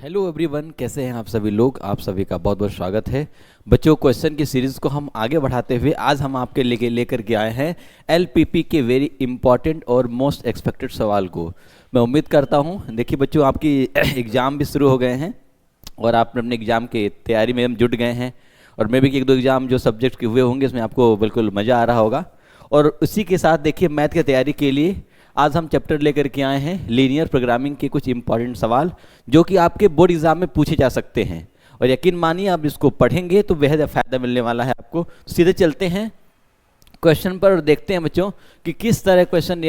Hello everyone, कैसे हैं आप सभी लोग। आप सभी का बहुत बहुत स्वागत है। बच्चों, क्वेश्चन की सीरीज़ को हम आगे बढ़ाते हुए आज हम आपके लेकर के आए हैं एलपीपी के वेरी इंपॉर्टेंट और मोस्ट एक्सपेक्टेड सवाल को। मैं उम्मीद करता हूं, देखिए बच्चों, आपकी एग्ज़ाम भी शुरू हो गए हैं और आप अपने एग्ज़ाम की तैयारी में हम जुट गए हैं। और मे भी कि एक दो एग्ज़ाम जो सब्जेक्ट के हुए होंगे उसमें आपको बिल्कुल मज़ा आ रहा होगा। और उसी के साथ देखिए, मैथ की तैयारी के लिए आज हम चैप्टर लेकर के आए हैं लीनियर प्रोग्रामिंग के कुछ इंपॉर्टेंट सवाल जो कि आपके बोर्ड एग्जाम में पूछे जा सकते हैं। और यकीन मानिए, आप इसको पढ़ेंगे तो बेहद फ़ायदा मिलने वाला है आपको। सीधे चलते हैं क्वेश्चन पर और देखते हैं बच्चों कि किस तरह क्वेश्चन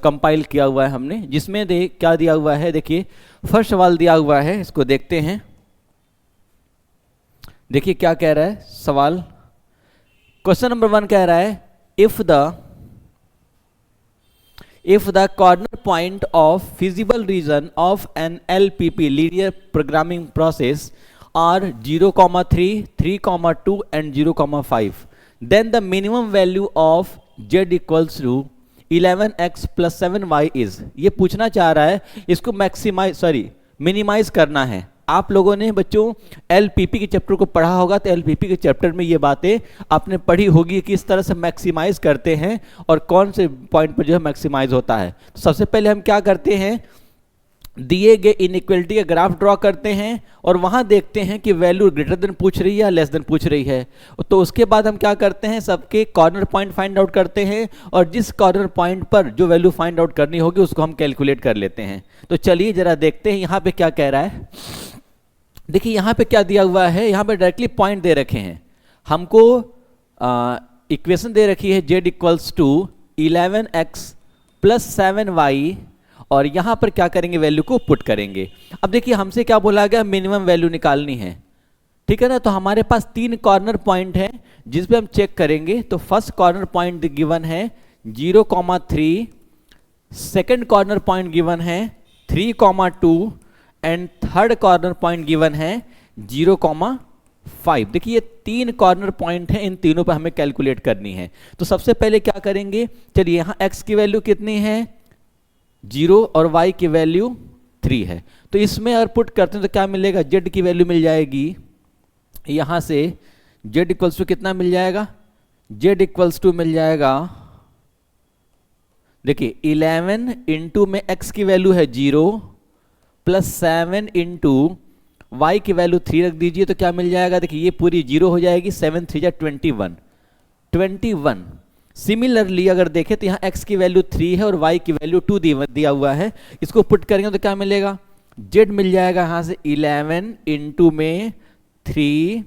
कंपाइल किया हुआ है हमने, जिसमें क्या दिया हुआ है। देखिए, फर्स्ट सवाल दिया हुआ है, इसको देखते हैं। देखिए क्या कह रहा है सवाल। क्वेश्चन नंबर 1 कह रहा है, if the corner point of feasible region of an LPP linear programming process are 0,3, 3,2 and 0,5, then the minimum value of z equals to 11x plus 7y is। ये पूछना चाह रहा है, इसको मिनिमाइज करना है। आप लोगों ने बच्चों एलपीपी के चैप्टर को पढ़ा होगा, तो एलपीपी के चैप्टर में ये बातें आपने पढ़ी होगी कि किस तरह से मैक्सिमाइज करते हैं और कौन से पॉइंट पर जो है मैक्सिमाइज होता है। तो सबसे पहले हम क्या करते हैं, दिए गए इनइक्वलिटी का ग्राफ ड्रॉ करते हैं और वहां देखते हैं कि वैल्यू ग्रेटर देन पूछ रही है या लेस देन पूछ रही है। तो उसके बाद हम क्या करते हैं, सबके कॉर्नर पॉइंट फाइंड आउट करते हैं और जिस कॉर्नर पॉइंट पर जो वैल्यू फाइंड आउट करनी होगी उसको हम कैलकुलेट कर लेते हैं। तो चलिए जरा देखते हैं यहाँ पे क्या कह रहा है। देखिए यहाँ पे क्या दिया हुआ है, यहाँ पे डायरेक्टली पॉइंट दे रखे हैं हमको। इक्वेशन दे रखी है z equals to 11x plus 7y और यहाँ पर क्या करेंगे, वैल्यू को पुट करेंगे। अब देखिए हमसे क्या बोला गया, मिनिमम वैल्यू निकालनी है, ठीक है ना। तो हमारे पास 3 कॉर्नर पॉइंट है जिस पे हम चेक करेंगे। तो फर्स्ट कॉर्नर पॉइंट गिवन है 0,3, सेकेंड कॉर्नर पॉइंट गिवन है 3,2 and third corner point given है 0,5। देखिए ये 3 कॉर्नर पॉइंट हैं, इन तीनों पर हमें कैलकुलेट करनी है। तो सबसे पहले क्या करेंगे, चलिए यहाँ x की वैल्यू कितनी है 0 और y की वैल्यू 3 है। तो इसमें अगर पुट करते हैं तो क्या मिलेगा, z की वैल्यू मिल जाएगी यहाँ से z इक्वल्स टू कितना मिल जाएगा, z इक्वल्स टू मिल जाएगा, देखिए 11 इंटू में x की वैल्यू है 0 प्लस 7 इंटू वाई की वैल्यू 3 रख दीजिए तो क्या मिल जाएगा। देखिए ये पूरी 0 हो जाएगी, 7 3 जा 21। सिमिलरली अगर देखें तो यहाँ x की वैल्यू 3 है और y की वैल्यू 2 दिया हुआ है। इसको पुट करेंगे तो क्या मिलेगा, z मिल जाएगा यहाँ से 11 इंटू में 3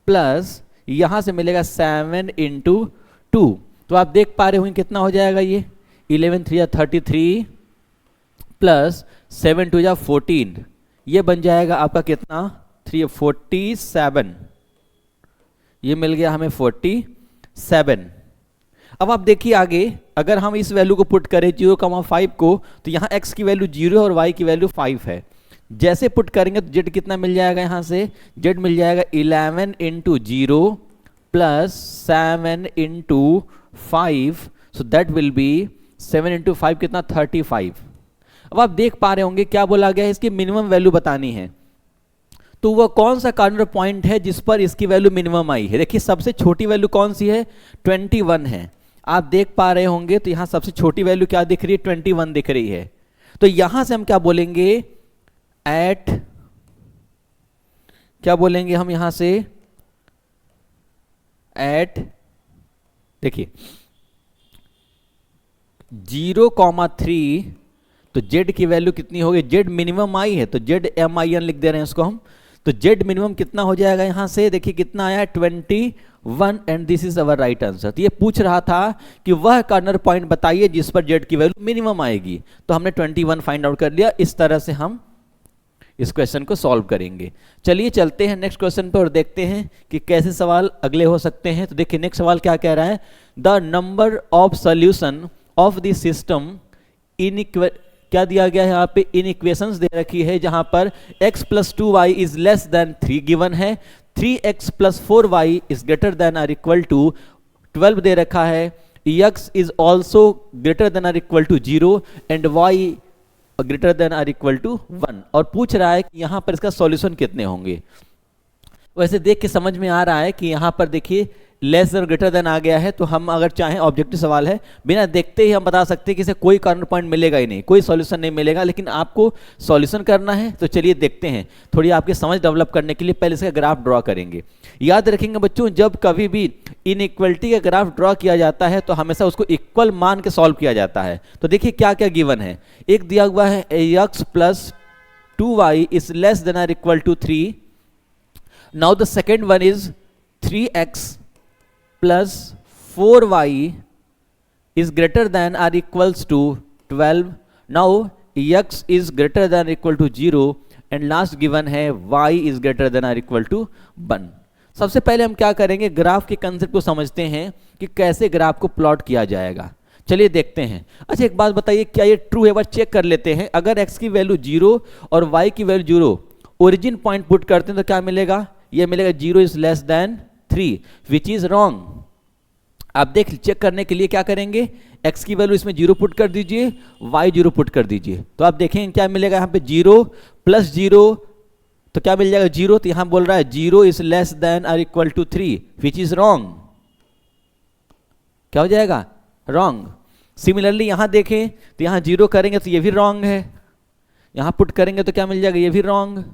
प्लस यहाँ से मिलेगा 7 इंटू 2। तो आप देख पा रहे होंगे कितना हो जाएगा, ये 11 3 जा 33 प्लस 7 2 जा 14, ये बन जाएगा आपका कितना 47। ये मिल गया हमें 47। अब आप देखिए आगे, अगर हम इस वैल्यू को पुट करें 0,5 को, तो यहाँ x की वैल्यू 0 और y की वैल्यू 5 है। जैसे पुट करेंगे तो z कितना मिल जाएगा, यहाँ से z मिल जाएगा 11 into 0 plus 7 into 5, so that will be 7 into 5 कितना 35। अब आप देख पा रहे होंगे क्या बोला गया है, इसकी मिनिमम वैल्यू बतानी है। तो वह कौन सा कॉर्नर पॉइंट है जिस पर इसकी वैल्यू मिनिमम आई है। देखिए सबसे छोटी वैल्यू कौन सी है, 21 है। आप देख पा रहे होंगे तो यहां सबसे छोटी वैल्यू क्या दिख रही है, 21 दिख रही है। तो यहां से हम क्या बोलेंगे, क्या बोलेंगे हम यहां से, देखिए 0,3, तो z की वैल्यू कितनी होगी, z मिनिमम आई है तो ZMIN लिख दे रहे हैं इसको हम। तो z मिनिमम कितना हो जाएगा, यहां से देखिए कितना आया 21 and this is our right answer. तो ये पूछ रहा था कि वह कॉर्नर पॉइंट बताइए जिस पर z की वैल्यू मिनिमम आएगी। तो हमने 21 फाइंड आउट कर लिया। इस तरह से हम इस क्वेश्चन को सॉल्व करेंगे। चलिए चलते हैं नेक्स्ट क्वेश्चन पर और देखते हैं कि कैसे सवाल अगले हो सकते हैं। तो देखिए नेक्स्ट सवाल क्या कह रहा है, the number of solution of the system क्या दिया गया है, यहाँ पे इन इक्वेशंस दे रखी है जहां पर x plus 2y is less than 3 given है, 3x plus 4y is greater than or equal to 12 दे रखा है, x is also greater than or equal to 0 and y greater than or equal to 1 और पूछ रहा है कि यहाँ पर इसका सॉल्यूशन कितने होंगे। वैसे देख के समझ में आ रहा है कि यहाँ पर देखिए लेस देन ग्रेटर देन आ गया है, तो हम अगर चाहें, ऑब्जेक्टिव सवाल है, बिना देखते ही हम बता सकते हैं कि इसे कोई कॉर्नर पॉइंट मिलेगा ही नहीं, कोई सॉल्यूशन नहीं मिलेगा। लेकिन आपको सॉल्यूशन करना है तो चलिए देखते हैं, थोड़ी आपकी समझ डेवलप करने के लिए पहले इसका ग्राफ ड्रॉ करेंगे। याद रखेंगे बच्चों, जब कभी भी इनइक्वलिटी का ग्राफ ड्रॉ किया जाता है तो हमेशा उसको इक्वल मान के सॉल्व किया जाता है। तो देखिए क्या क्या गिवन है। एक दिया हुआ है x plus 2y is less than or equal to 3। Now the second one is 3x plus 4y is greater than or equals to 12. Now x is greater than or equal to 0 and last given है y is greater than or equal to 1. सबसे पहले हम क्या करेंगे, graph के concept को समझते हैं कि कैसे ग्राफ को प्लॉट किया जाएगा। चलिए देखते हैं। अच्छा एक बात बताइए, क्या ये ट्रू है, बात चेक कर लेते हैं। अगर x की वैल्यू 0 और y की वैल्यू 0 ओरिजिन पॉइंट पुट करते हैं तो क्या मिलेगा, ये मिलेगा 0 is less than 3 which is wrong. आप देख चेक करने के लिए क्या करेंगे, x की वैल्यू इसमें 0 पुट कर दीजिए, y 0 पुट कर दीजिए, तो आप देखेंगे क्या मिलेगा यहाँ पे 0 प्लस 0 तो क्या मिल जाएगा 0। तो यहाँ बोल रहा है 0 इज लेस देन और equal to 3 which is wrong. क्या हो जाएगा, रॉन्ग। सिमिलरली यहाँ देखें तो यहाँ 0 करेंगे तो ये भी रॉन्ग है, यहाँ पुट करेंगे तो क्या मिल जाएगा, ये भी रॉन्ग।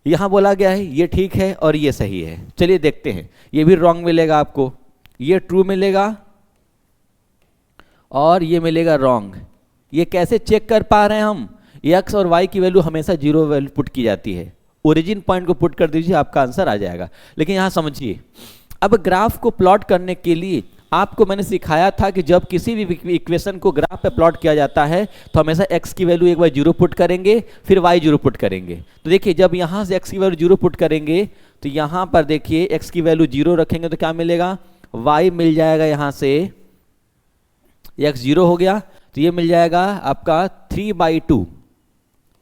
यहां बोला गया है ये ठीक है और ये सही है। चलिए देखते हैं, ये भी रॉन्ग मिलेगा आपको, ये ट्रू मिलेगा और ये मिलेगा रॉन्ग। ये कैसे चेक कर पा रहे हैं हम, x और y की वैल्यू हमेशा 0 वैल्यू पुट की जाती है। ओरिजिन पॉइंट को पुट कर दीजिए, आपका आंसर आ जाएगा। लेकिन यहां समझिए, अब ग्राफ को प्लॉट करने के लिए आपको मैंने सिखाया था कि जब किसी भी इक्वेशन को ग्राफ पे प्लॉट किया जाता है तो हमेशा x की वैल्यू एक बार 0 पुट करेंगे, फिर y 0 पुट करेंगे। तो देखिए जब यहाँ से x की वैल्यू 0 पुट करेंगे तो यहाँ पर देखिए x की वैल्यू 0 रखेंगे तो क्या मिलेगा, y मिल जाएगा, यहाँ से x 0 हो गया तो ये मिल जाएगा आपका 3/2,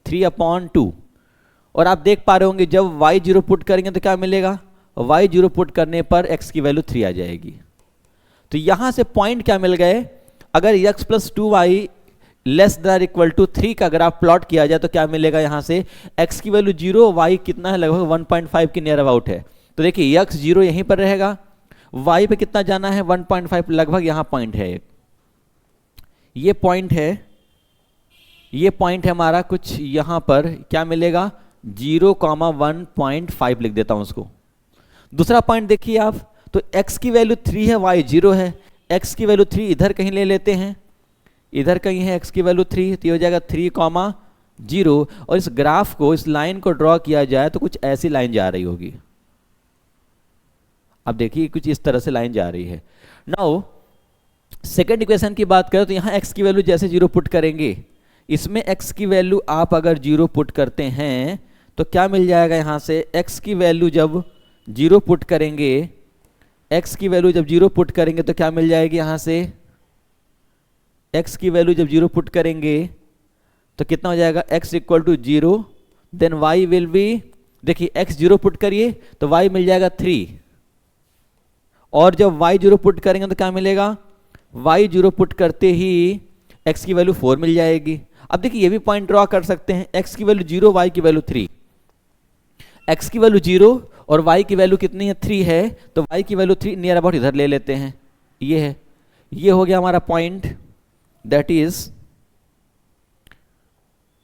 3/2। और आप देख पा रहे होंगे जब y 0 पुट करेंगे तो क्या मिलेगा, y 0 पुट करने पर x की वैल्यू 3 आ जाएगी। तो यहां से पॉइंट क्या मिल गए, अगर x plus 2y less than equal to 3 का ग्राफ प्लॉट किया जाए तो क्या मिलेगा, यहां से x की वैल्यू 0, y कितना है, लगभग 1.5 के नियर अबाउट है। तो देखिए x 0 यहीं पर रहेगा, y पे कितना जाना है 1.5, लगभग यहां पॉइंट है, ये पॉइंट है, ये पॉइंट है हमारा कुछ यहां पर क्या मिलेगा 0,1.5 लिख देता हूं उसको। दूसरा पॉइंट देखिए आप, तो x की वैल्यू 3 है, y 0 है, x की वैल्यू 3 इधर कहीं ले लेते हैं, इधर कहीं है x की वैल्यू 3, तो ये हो जाएगा 3,0। और इस ग्राफ को, इस लाइन को ड्रॉ किया जाए तो कुछ ऐसी लाइन जा रही होगी। अब देखिए कुछ इस तरह से लाइन जा रही है। नाउ सेकेंड इक्वेशन की बात करें तो यहाँ x की वैल्यू जैसे 0 पुट करेंगे, इसमें x की वैल्यू आप अगर 0 पुट करते हैं तो क्या मिल जाएगा, यहाँ से x की वैल्यू जब 0 पुट करेंगे, x की वैल्यू जब 0 पुट करेंगे तो क्या मिल जाएगी, यहाँ से x की वैल्यू जब 0 पुट करेंगे तो कितना हो जाएगा, x equal to 0, then y will be, देखिए x 0 पुट करिए तो y मिल जाएगा 3, और जब y 0 पुट करेंगे तो क्या मिलेगा, y 0 पुट करते ही x की वैल्यू 4 मिल जाएगी। अब देखिए ये भी पॉइंट ड्रॉ कर सकते हैं, x की वैल्यू 0, y की वैल्यू 3, x की वैल्यू 0 और y की वैल्यू कितनी है 3 है, तो y की वैल्यू 3 नियर अबाउट इधर ले लेते हैं, ये है, ये हो गया हमारा पॉइंट, दैट इज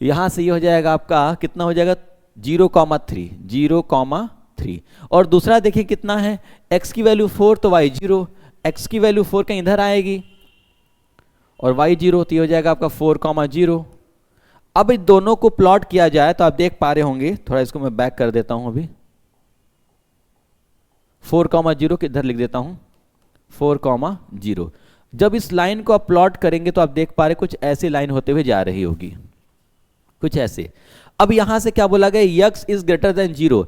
यहां से ये हो जाएगा आपका कितना हो जाएगा 0,3, 0,3। और दूसरा देखिए कितना है, x की वैल्यू 4 तो y 0, x की वैल्यू 4 कहीं इधर आएगी और y 0, तो ये हो जाएगा आपका 4,0। अब इन दोनों को प्लॉट किया जाए तो आप देख पा रहे होंगे, थोड़ा इसको मैं बैक कर देता हूं, अभी 4,0 के इधर लिख देता हूं, 4,0। जब इस लाइन को आप प्लॉट करेंगे तो आप देख पा रहे कुछ ऐसी लाइन होते हुए जा रही होगी, कुछ ऐसे। अब यहां से क्या बोला गया, x is greater then 0,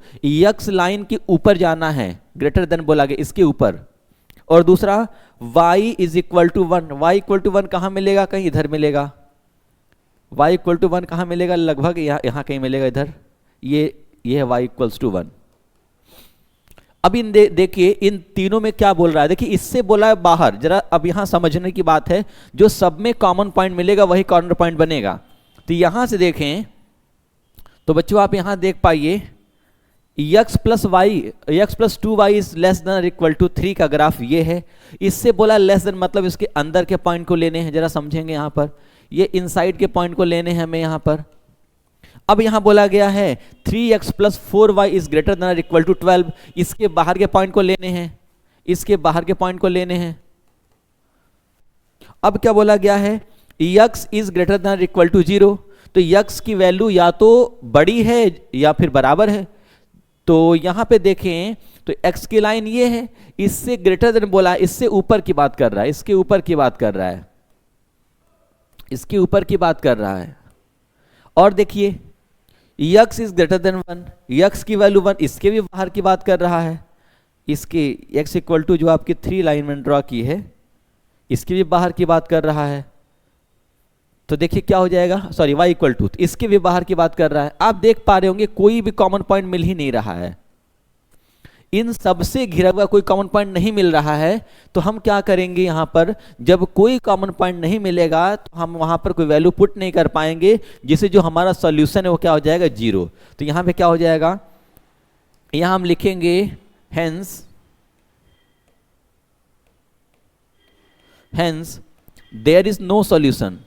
x line के ऊपर जाना है, ग्रेटर देन बोला गया इसके ऊपर। और दूसरा y is equal to 1, y equal to 1 कहां मिलेगा, कहीं इधर मिलेगा, y इक्वल टू 1 कहां मिलेगा, लगभग यहां कहीं मिलेगा इधर, ये है y इक्वल्स टू 1। अब देखिए इन तीनों में क्या बोल रहा है, देखिए इससे बोला है बाहर, जरा अब यहां समझने की बात है, जो सब में कॉमन पॉइंट मिलेगा वही कॉर्नर पॉइंट बनेगा। तो यहां से देखें तो बच्चों आप यहां देख पाइए x plus y, x plus 2y is less than equal to 3 का ग्राफ ये है। इससे बोला लेस देन मतलब इसके अंदर के पॉइंट को लेने हैं, जरा समझेंगे यहां पर, ये इनसाइड के पॉइंट को लेने हैं हमें यहां पर। अब यहां बोला गया है 3x plus 4y is greater than equal to 12, इसके बाहर के पॉइंट को लेने हैं, इसके बाहर के पॉइंट को लेने हैं। अब क्या बोला गया है, x is greater than equal to 0, तो x की वैल्यू या तो बड़ी है या फिर बराबर है। तो यहां पे देखें तो x की लाइन ये है, इससे ग्रेटर देन बोला, इससे ऊपर की बात कर रहा है, इसके ऊपर की बात कर रहा है, इसके ऊपर की बात कर रहा है। और देखिए x is greater then 1, x की वैल्यू 1, इसके भी बाहर की बात कर रहा है, इसके x इक्वल टू जो आपकी 3 लाइन में ड्रॉ की है इसकी भी बाहर की बात कर रहा है। तो देखिए क्या हो जाएगा, सॉरी y इक्वल टू, इसके भी बाहर की बात कर रहा है। आप देख पा रहे होंगे कोई भी कॉमन पॉइंट मिल ही नहीं रहा है, इन सबसे घिरा हुआ कोई कॉमन पॉइंट नहीं मिल रहा है। तो हम क्या करेंगे, यहां पर जब कोई कॉमन पॉइंट नहीं मिलेगा तो हम वहां पर कोई वैल्यू पुट नहीं कर पाएंगे, जिससे जो हमारा सॉल्यूशन है वो क्या हो जाएगा, 0। तो यहां पे क्या हो जाएगा, यहां हम लिखेंगे hence there is no solution,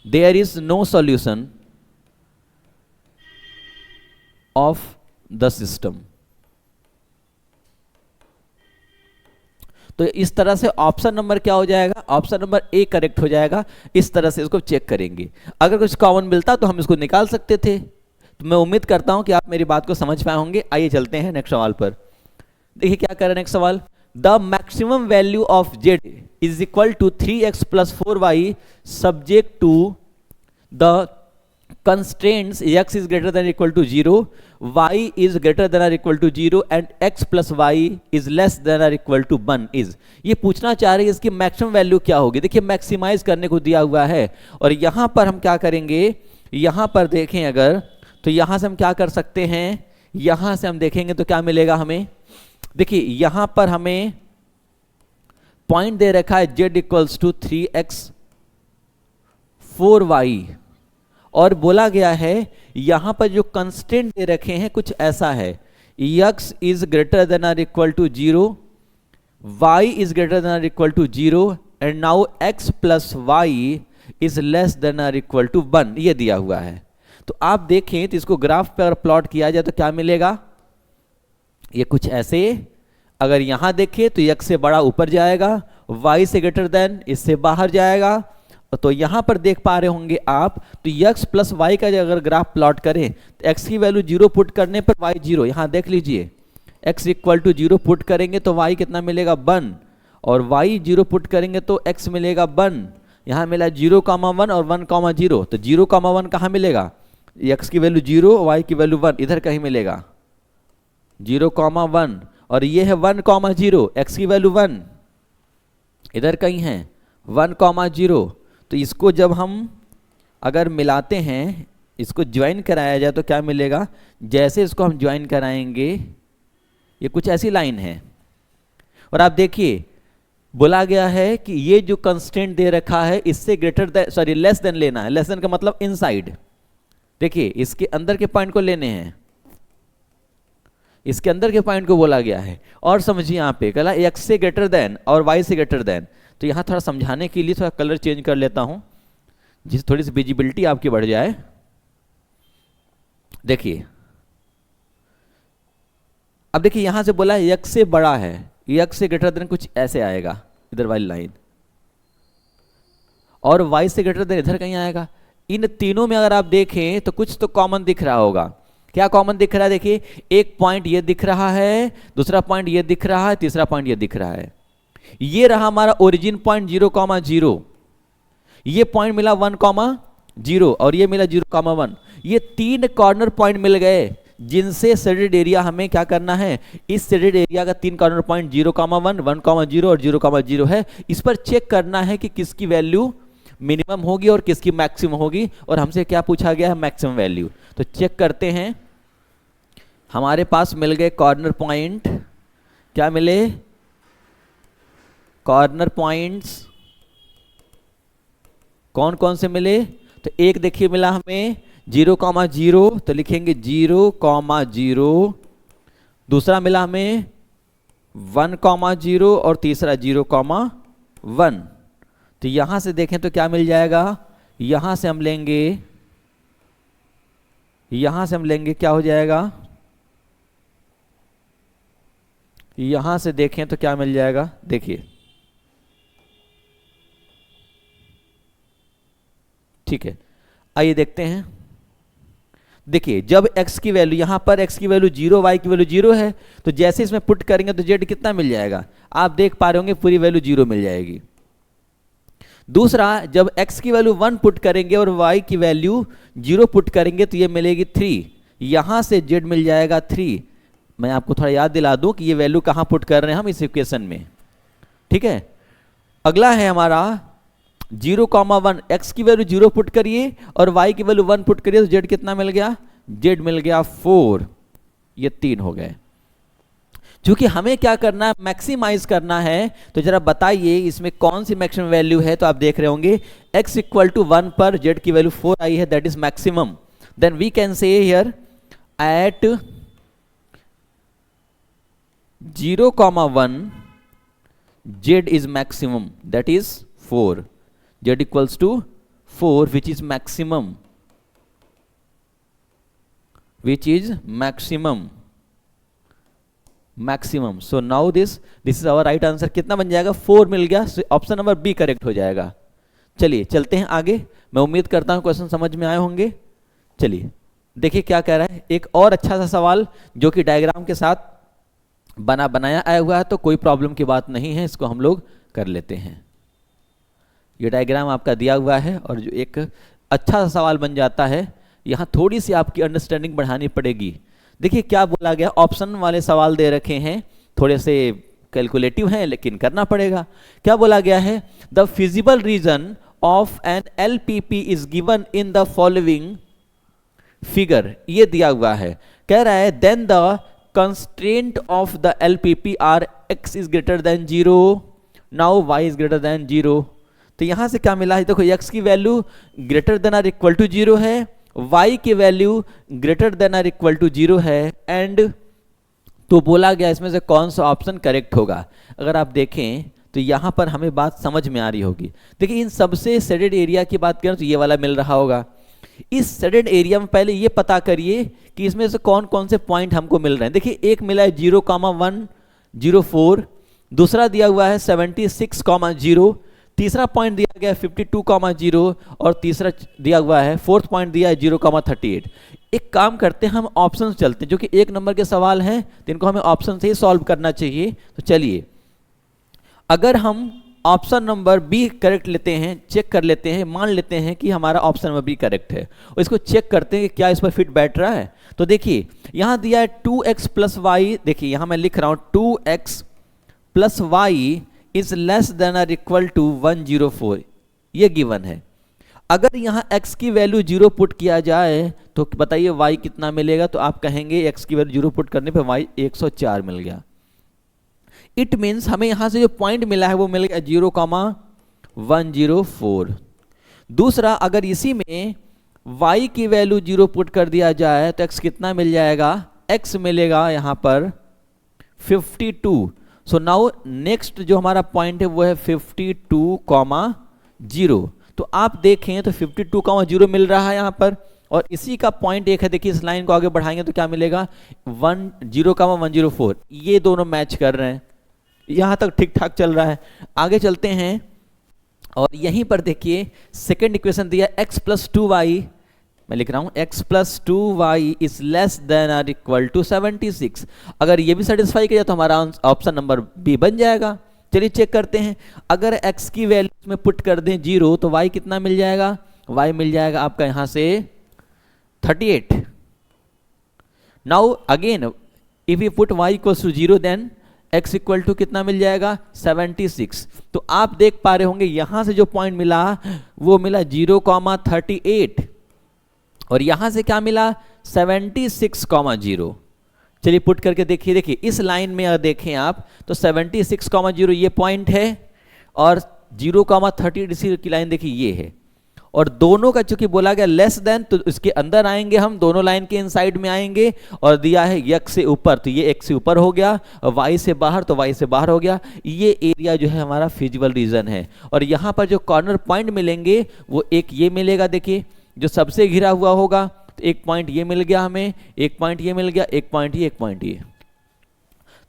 there is no solution of the system। तो इस तरह से ऑप्शन नंबर क्या हो जाएगा, ऑप्शन नंबर ए करेक्ट हो जाएगा। इस तरह से इसको चेक करेंगे, अगर कुछ कॉमन मिलता तो हम इसको निकाल सकते थे। तो मैं उम्मीद करता हूं कि आप मेरी बात को समझ पाए होंगे। आइए चलते हैं नेक्स्ट सवाल पर। देखिए क्या कर रहे हैं नेक्स्ट सवाल, the maximum value of z is equal to 3x plus 4y subject to the constraints x is greater than or equal to 0, y is greater than or equal to 0 and x plus y is less than or equal to 1 is। ये पूछना चाह रही है इसकी maximum value क्या होगी। देखिए maximise करने को दिया हुआ है और यहां पर हम क्या करेंगे, यहां पर देखें अगर तो यहां से हम क्या कर सकते हैं, यहां से हम देखेंगे तो क्या मिलेगा हमें। देखिए यहां पर हमें पॉइंट दे रखा है z equals to 3x 4y और बोला गया है यहां पर जो कंस्टेंट दे रखे हैं कुछ ऐसा है, x इज ग्रेटर देन और equal to 0, y is greater than और equal to 0 and now x plus y is less than और इक्वल टू 1, ये दिया हुआ है। तो आप देखें तो इसको ग्राफ पर प्लॉट किया जाए तो क्या मिलेगा, ये कुछ ऐसे, अगर यहां देखें तो x से बड़ा ऊपर जाएगा, y से ग्रेटर देन इससे बाहर जाएगा। तो यहां पर देख पा रहे होंगे आप, तो x प्लस वाई का अगर ग्राफ प्लॉट करें तो x की वैल्यू 0 पुट करने पर y 0, यहां देख लीजिए x इक्वल टू 0 पुट करेंगे तो y कितना मिलेगा 1 और y 0 पुट करेंगे तो x मिलेगा 1, यहां मिला 0,1 और 1,0, तो 0,1 कहां मिलेगा, x की वैल्यू 0 y की वैल्यू 1, इधर कहीं मिलेगा 0,1 और ये है 1,0, x की वैल्यू 1 इधर कहीं है 1,0। तो इसको जब हम अगर मिलाते हैं, इसको ज्वाइन कराया जाए तो क्या मिलेगा, जैसे इसको हम ज्वाइन कराएंगे ये कुछ ऐसी लाइन है। और आप देखिए बोला गया है कि ये जो कंस्टेंट दे रखा है इससे greater than, sorry less than लेना है, लेस देन का मतलब इनसाइड। देखिए इसके अंदर के पॉइंट को लेने हैं, इसके अंदर के पॉइंट को बोला गया है। और समझिए यहां पे कला x से ग्रेटर देन और y से ग्रेटर देन, तो यहां थोड़ा समझाने के लिए थोड़ा कलर चेंज कर लेता हूं जिससे थोड़ी सी विजिबिलिटी आपकी बढ़ जाए। देखिए अब देखिए यहां से बोला है x से बड़ा है, x से ग्रेटर देन कुछ ऐसे आएगा इधर वाली लाइन, और y से ग्रेटर देन इधर कहीं आएगा। इन तीनों में अगर आप देखें तो कुछ तो कॉमन दिख रहा होगा। क्या कॉमन दिख रहा है, देखिए एक पॉइंट ये दिख रहा है, दूसरा पॉइंट ये दिख रहा है, तीसरा पॉइंट ये दिख रहा है। ये रहा हमारा ओरिजिन पॉइंट 0,0, ये पॉइंट मिला 1,0 और ये मिला 0,1। ये तीन कॉर्नर पॉइंट मिल गए जिनसे शेडेड एरिया हमें क्या करना है, इस शेडेड एरिया का तीन कॉर्नर पॉइंट 0,1, 1,0 और 0,0 है। इस पर चेक करना है कि किसकी वैल्यू मिनिमम होगी और किसकी मैक्सिमम होगी, और हमसे क्या पूछा गया है, मैक्सिमम वैल्यू। तो चेक करते हैं, हमारे पास मिल गए कॉर्नर पॉइंट, क्या मिले, कॉर्नर पॉइंट्स। कौन कौन से मिले, तो एक देखिए मिला हमें 0,0, तो लिखेंगे 0,0। दूसरा मिला हमें 1,0 और तीसरा 0,1। तो यहां से देखें तो क्या मिल जाएगा, यहां से हम लेंगे, क्या हो जाएगा, यहां से देखें तो क्या मिल जाएगा, देखिए ठीक है। आइए देखते हैं, देखिए जब x की वैल्यू, यहां पर x की वैल्यू 0, y की वैल्यू 0 है, तो जैसे इसमें पुट करेंगे तो z कितना मिल जाएगा, आप देख पा रहे होंगे पूरी वैल्यू 0 मिल जाएगी। दूसरा, जब x की वैल्यू 1 पुट करेंगे और y की वैल्यू 0 पुट करेंगे तो ये मिलेगी 3, यहां से z मिल जाएगा 3। मैं आपको थोड़ा याद दिला दूं कि ये वैल्यू कहां पुट कर रहे हैं हम, इस इक्वेशन में, ठीक है। अगला है हमारा 0,1, x की वैल्यू 0 पुट करिए और y की वैल्यू 1 पुट करिए तो z कितना मिल गया, z मिल गया 4, ये 3 हो गए। चूंकि हमें क्या करना है, मैक्सिमाइज करना है, तो जरा बताइए इसमें कौन सी मैक्सिमम वैल्यू है, तो आप देख रहे होंगे x इक्वल टू 1 पर z की वैल्यू 4 आई है, that is maximum. Then we can see here at 0,1 z is maximum, that is 4, z equals to 4, which is maximum, so now this is our right answer। कितना बन जाएगा, 4 मिल गया, option number B correct हो जाएगा। चलिए चलते हैं आगे, मैं उम्मीद करता हूं क्वेश्चन समझ में आए होंगे। चलिए देखिए क्या कह रहा है, एक और अच्छा सा सवाल जो कि डायग्राम के साथ बनाया आया हुआ है, तो कोई प्रॉब्लम की बात नहीं है, इसको हम लोग कर लेते हैं। ये डायग्राम आपका दिया हुआ है और जो एक अच्छा सा सवाल बन जाता है, यहाँ थोड़ी सी आपकी अंडरस्टैंडिंग बढ़ानी पड़ेगी। देखिए क्या बोला गया, ऑप्शन वाले सवाल दे रखे हैं, थोड़े से कैलकुलेटिव हैं लेकिन करना पड़ेगा। क्या बोला गया है, the feasible region of an LPP is given in the following figure, ये दिया हुआ है। कह रहा है then the constraint of the LPP are x is greater than 0, now y is greater than 0। तो यहां से क्या मिला है, देखो x की value greater than or equal to 0 है, y की value greater than or equal to 0 है, एंड तो बोला गया इसमें से कौन सा ऑप्शन करेक्ट होगा। अगर आप देखें तो यहां पर हमें बात समझ में आ रही होगी। देखिए इन सबसे शेडेड एरिया की बात करें तो ये वाला मिल रहा होगा। इस शेडेड एरिया में पहले ये पता करिए कि इसमें से कौन कौन से पॉइंट हमको मिल रहे हैं। देखिए एक मिला है 0,104, दूसरा दिया हुआ है 76,0, तीसरा पॉइंट दिया गया है 52,0 और तीसरा दिया हुआ है, फोर्थ पॉइंट दिया है 0,38। एक काम करते हैं, हम ऑप्शन चलते हैं, जो कि एक नंबर के सवाल हैं तो इनको हमें ऑप्शन से ही सॉल्व करना चाहिए। तो चलिए अगर हम ऑप्शन नंबर बी करेक्ट लेते हैं, चेक कर लेते हैं, मान लेते हैं कि हमारा ऑप्शन नंबर बी करेक्ट है और इसको चेक करते हैं कि क्या इस पर फिट बैठ रहा है। तो देखिए यहां दिया है 2x प्लस वाई, देखिए यहां मैं लिख रहा हूं 2x plus y is less than और इक्वल टू 104, ये गिवन है। अगर यहां x की वैल्यू 0 पुट किया जाए तो बताइए y कितना मिलेगा, तो आप कहेंगे x की वैल्यू 0 पुट करने पर y 104 मिल गया। इट मीन्स हमें यहां से जो पॉइंट मिला है वो मिल गया 0,104। दूसरा, अगर इसी में y की वैल्यू 0 पुट कर दिया जाए तो x कितना मिल जाएगा, x मिलेगा यहां पर 52। सो नाउ नेक्स्ट जो हमारा पॉइंट है वो है 52,0। तो आप देखें तो 52,0 मिल रहा है यहां पर, और इसी का पॉइंट एक है, देखिए इस लाइन को आगे बढ़ाएंगे तो क्या मिलेगा 0,104, ये दोनों मैच कर रहे हैं। यहां तक ठीक ठाक चल रहा है। आगे चलते हैं और यहीं पर देखिए सेकेंड इक्वेशन दिया x प्लस 2y, मैं लिख रहा हूं x plus 2y is less than और इक्वल टू 76। अगर ये भी सेटिस्फाई किया तो हमारा ऑप्शन नंबर बी बन जाएगा। चलिए चेक करते हैं, अगर x की वैल्यू में पुट कर दें 0 तो y कितना मिल जाएगा, y मिल जाएगा आपका यहां से 38। Now again if you put y equals to 0 then x equal to कितना मिल जाएगा 76। तो आप देख पा रहे होंगे यहां से जो पॉइंट मिला वो मिला 0,38 और यहां से क्या मिला 76,0। चलिए पुट करके देखिए। देखिए इस लाइन में अगर देखें आप तो 76,0 ये पॉइंट है और 0,30 डिग्री की लाइन देखिए ये है, और दोनों का चूंकि बोला गया लेस देन तो इसके अंदर आएंगे हम, दोनों लाइन के इनसाइड में आएंगे, और दिया है x से ऊपर तो ये x से ऊपर हो गया, और y से बाहर तो y से बाहर हो गया। ये एरिया जो है हमारा फिजिबल रीजन है। और यहाँ पर जो कॉर्नर पॉइंट मिलेंगे वो एक ये मिलेगा, देखिए जो सबसे घिरा हुआ होगा, तो एक पॉइंट ये मिल गया हमें, एक पॉइंट ये मिल गया, एक पॉइंट ये, एक पॉइंट ये।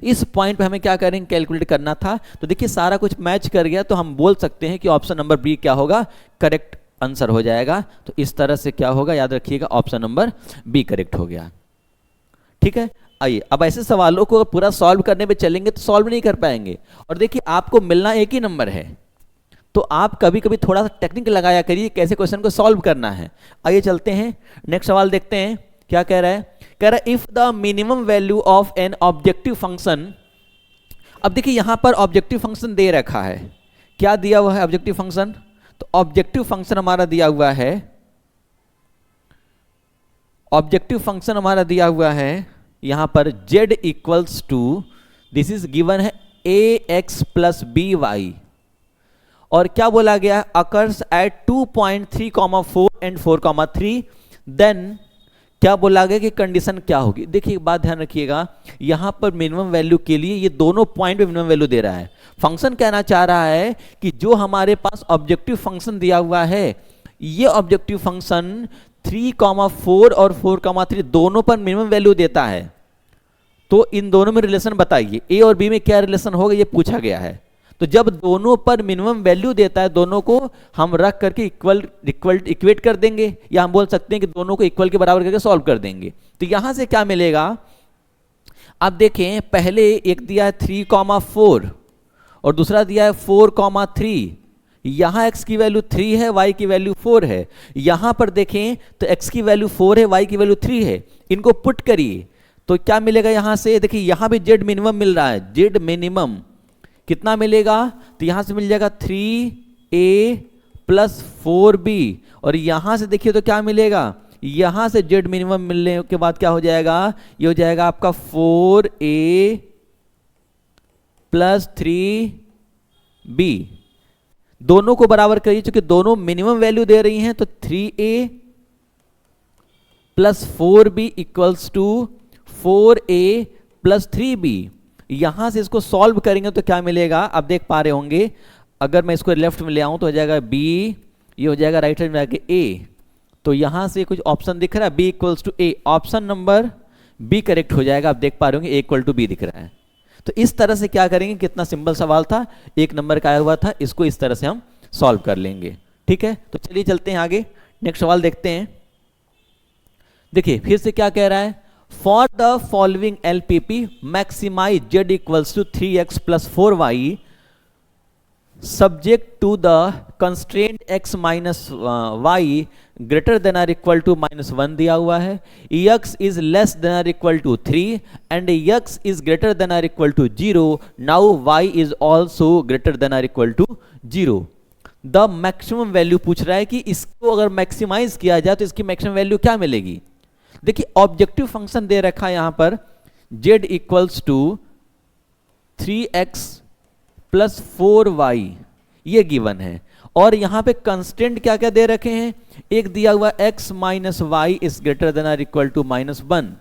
इस पॉइंट पे हमें क्या करेंगे, कैलकुलेट करना था। तो देखिए सारा कुछ मैच कर गया, तो हम बोल सकते हैं कि ऑप्शन नंबर बी क्या होगा, करेक्ट आंसर हो जाएगा। तो इस तरह से क्या होगा, याद रखिएगा ऑप्शन नंबर बी करेक्ट हो गया। ठीक है, आइए अब ऐसे सवालों को पूरा सॉल्व करने पे चलेंगे तो सॉल्व नहीं कर पाएंगे। और देखिए आपको मिलना एक ही नंबर है, तो आप कभी कभी थोड़ा सा टेक्निक लगाया करिए कैसे क्वेश्चन को सॉल्व करना है। आइए चलते हैं नेक्स्ट सवाल देखते हैं क्या कह रहा है। कह रहा है if the minimum value of an objective function. अब देखिए यहां पर ऑब्जेक्टिव फंक्शन दे रखा है, क्या दिया हुआ है ऑब्जेक्टिव फंक्शन, तो ऑब्जेक्टिव फंक्शन हमारा दिया हुआ है, ऑब्जेक्टिव फंक्शन हमारा दिया हुआ है यहां पर z equals to, this is given है ax प्लस बी वाई, और क्या बोला गया, अकर्स एट 2.3, 4 एंड 4,3, देन क्या बोला गया कि कंडीशन क्या होगी। देखिए एक बात ध्यान रखिएगा, यहां पर मिनिमम वैल्यू के लिए ये दोनों पॉइंट पे मिनिमम वैल्यू दे रहा है। फंक्शन कहना चाह रहा है कि जो हमारे पास ऑब्जेक्टिव फंक्शन दिया हुआ है, ये ऑब्जेक्टिव फंक्शन 3,4 और 4,3 दोनों पर मिनिमम वैल्यू देता है। तो इन दोनों में रिलेशन बताइए, ए और बी में क्या रिलेशन होगा, ये पूछा गया है। तो जब दोनों पर मिनिमम वैल्यू देता है, दोनों को हम रख करके इक्वेट कर देंगे, या हम बोल सकते हैं कि दोनों को इक्वल के बराबर करके सॉल्व कर देंगे। तो यहां से क्या मिलेगा, आप देखें पहले एक दिया है 3,4 और दूसरा दिया है 4,3। यहां x की वैल्यू 3 है, y की वैल्यू 4 है। यहां पर देखें तो x की वैल्यू 4 है, y की वैल्यू 3 है। इनको पुट करिए तो क्या मिलेगा, यहां से देखिए यहां भी z मिनिमम मिल रहा है, z मिनिमम कितना मिलेगा, तो यहां से मिल जाएगा 3a प्लस 4b, और यहां से देखिए तो क्या मिलेगा, यहां से z मिनिमम मिलने के बाद क्या हो जाएगा, ये हो जाएगा आपका 4a प्लस 3b। दोनों को बराबर करिए, क्योंकि दोनों मिनिमम वैल्यू दे रही हैं, तो 3a plus 4b equals to 4a plus 3b। यहां से इसको सॉल्व करेंगे तो क्या मिलेगा, आप देख पा रहे होंगे, अगर मैं इसको लेफ्ट में ले आऊं तो हो जाएगा b, ये हो जाएगा राइट हैंड में आके a। तो यहां से कुछ ऑप्शन दिख रहा है, b equals to a, option number b correct हो जाएगा। आप देख पा रहे होंगे a इक्वल टू b दिख रहा है। तो इस तरह से क्या करेंगे, कितना सिंपल सवाल था, एक नंबर का आया हुआ था, इसको इस तरह से हम सॉल्व कर लेंगे। ठीक है, तो चलिए चलते हैं आगे, नेक्स्ट सवाल देखते हैं। देखिए फिर से क्या कह रहा है, for the following LPP maximize z equals to 3x plus 4y subject to the constraint x minus y greater than or equal to -1 दिया हुआ है, x is less than or equal to 3 and x is greater than or equal to 0, now y is also greater than or equal to 0। The maximum value पूछ रहा है कि इसको अगर maximise किया जाए तो इसकी मैक्सिमम वैल्यू क्या मिलेगी। देखिए ऑब्जेक्टिव फंक्शन दे रखा है यहां पर z equals to 3x plus 4y, ये गिवन है, और यहां पे कंस्टेंट क्या क्या दे रखे हैं, एक दिया हुआ x minus y is greater than or equal to -1,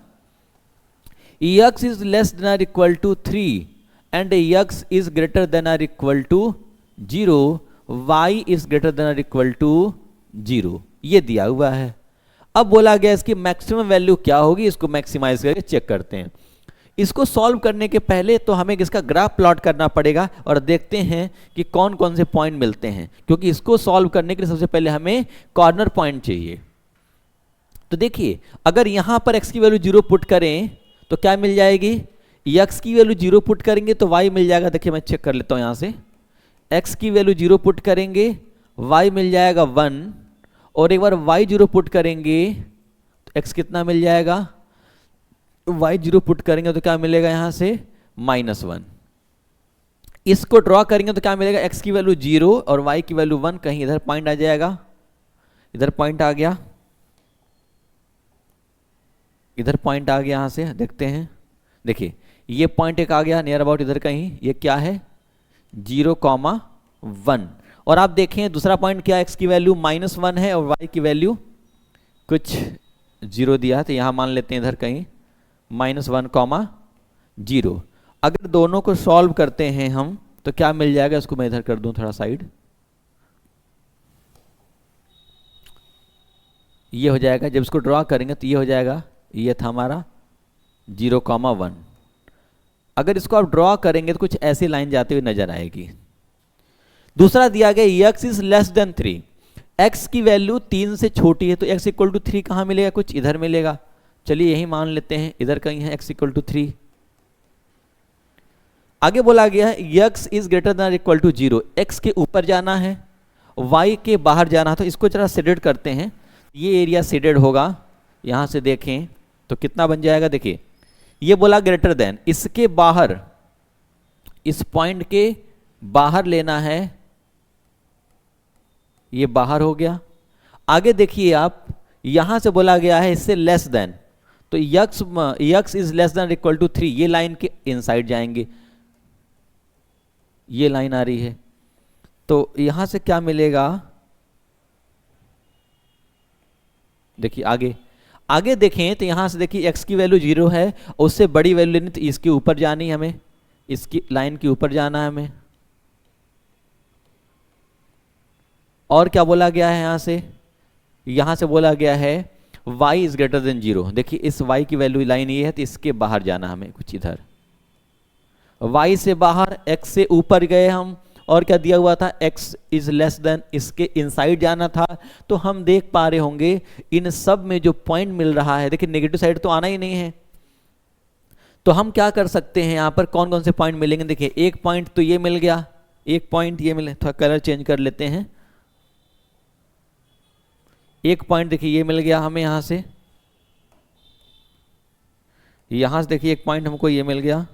x is less than or equal to 3 and x is greater than or equal to 0, y is greater than or equal to 0, ये दिया हुआ है। अब बोला गया इसकी maximum value क्या होगी, इसको मैक्सिमाइज करके चेक करते हैं। इसको सॉल्व करने के पहले तो हमें इसका ग्राफ प्लॉट करना पड़ेगा और देखते हैं कि कौन कौन से पॉइंट मिलते हैं, क्योंकि इसको सॉल्व करने के लिए सबसे पहले हमें कॉर्नर पॉइंट चाहिए। तो देखिए अगर यहां पर x की वैल्यू 0 पुट करें तो क्या मिल जाएगी, x की वैल्यू 0 पुट करेंगे तो y मिल जाएगा। देखिए मैं चेक कर लेता हूं, यहां से x की वैल्यू 0 पुट करेंगे y मिल जाएगा 1, और एक बार y 0 पुट करेंगे तो x कितना मिल जाएगा, y 0 पुट करेंगे तो क्या मिलेगा यहां से -1। इसको ड्रॉ करेंगे तो क्या मिलेगा, x की वैल्यू 0 और y की वैल्यू 1, कहीं इधर पॉइंट आ जाएगा, इधर पॉइंट आ गया, इधर पॉइंट आ गया, यहां से देखते हैं देखिए ये पॉइंट एक आ गया नियर अबाउट इधर कहीं, ये क्या है 0,1। और आप देखें दूसरा पॉइंट क्या, x की वैल्यू -1 है और y की वैल्यू कुछ 0 दिया है, तो यहाँ मान लेते हैं इधर कहीं -1,0। अगर दोनों को सॉल्व करते हैं हम तो क्या मिल जाएगा, इसको मैं इधर कर दूं थोड़ा साइड, ये हो जाएगा। जब इसको ड्रॉ करेंगे तो ये हो जाएगा, ये था हमारा 0,1। अगर इसको आप ड्रॉ करेंगे तो कुछ ऐसी लाइन जाती हुई नजर आएगी। दूसरा दिया गया x is less than 3, x की वैल्यू 3 से छोटी है तो x इक्वल टू 3 कहाँ मिलेगा, कुछ इधर मिलेगा। चलिए यही मान लेते हैं, इधर कहीं है x इक्वल टू 3। आगे बोला गया है x is greater than equal to 0, x के ऊपर जाना है y के बाहर जाना है। तो इसको जरा शेडेड करते हैं, ये एरिया शेडेड होगा, यहां से देखें तो कितना बन जाएगा। देखिए ये बोला ग्रेटर देन, इसके बाहर, इस पॉइंट के बाहर लेना है, ये बाहर हो गया। आगे देखिए आप, यहां से बोला गया है इससे लेस देन, तो x is less than equal to 3, ये लाइन के इनसाइड जाएंगे, ये लाइन आ रही है। तो यहां से क्या मिलेगा, देखिए आगे देखें तो यहां से देखिए x की वैल्यू 0 है, उससे बड़ी वैल्यू लेनी तो इसके ऊपर जानी है हमें, इसकी लाइन के ऊपर जाना है हमें। और क्या बोला गया है यहां से बोला गया है y इज ग्रेटर देन 0। देखिए इस y की वैल्यू लाइन ये है तो इसके बाहर जाना हमें कुछ इधर, y से बाहर, x से ऊपर गए हम, और क्या दिया हुआ था x इज लेस देन, इसके इनसाइड जाना था। तो हम देख पा रहे होंगे इन सब में जो पॉइंट मिल रहा है, देखिए नेगेटिव साइड तो आना ही नहीं है, तो हम क्या कर सकते हैं, यहां पर कौन कौन से पॉइंट मिलेंगे। देखिए एक पॉइंट तो ये मिल गया, एक पॉइंट ये मिले, थोड़ा कलर चेंज कर लेते हैं, एक पॉइंट देखिए ये मिल गया हमें यहां से देखिए एक पॉइंट हमको ये मिल गया।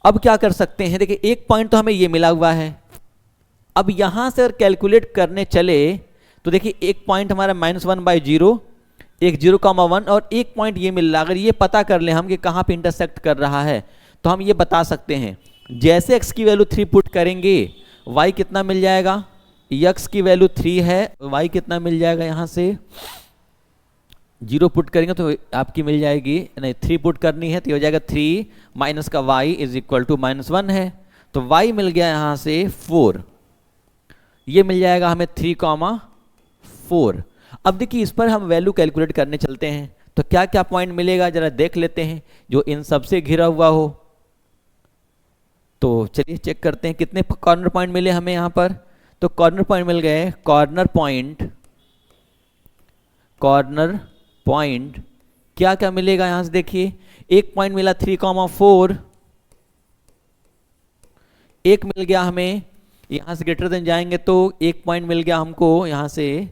अब क्या कर सकते हैं, देखिए एक पॉइंट तो हमें ये मिला हुआ है, अब यहां से अगर कैलकुलेट करने चले तो देखिए एक पॉइंट हमारा -1/0, एक 0,1 और एक पॉइंट ये मिल रहा है। अगर ये पता कर ले हम कि कहां पे इंटरसेक्ट कर रहा है तो हम ये बता सकते हैं, जैसे x की वैल्यू 3 पुट करेंगे y कितना मिल जाएगा, x की वैल्यू 3 है, y कितना मिल जाएगा, यहां से 0 पुट करेंगे तो आपकी मिल जाएगी, नहीं 3 पुट करनी है तो ये हो जाएगा 3 माइनस का y इज इक्वल टू -1 है, तो y मिल गया यहां से 4, ये मिल जाएगा हमें 3,4। अब देखिए इस पर हम वैल्यू कैलकुलेट करने चलते हैं तो क्या क्या पॉइंट मिलेगा जरा देख लेते हैं, जो इन सब से घिरा हुआ हो। तो चलिए चेक करते हैं कितने कॉर्नर पॉइंट मिले हमें यहां पर। तो कॉर्नर पॉइंट मिल गए, कॉर्नर पॉइंट क्या क्या मिलेगा यहां से देखिए, एक पॉइंट मिला 3,4, एक मिल गया हमें यहां से ग्रेटर देन जाएंगे तो एक पॉइंट मिल गया हमको यहां से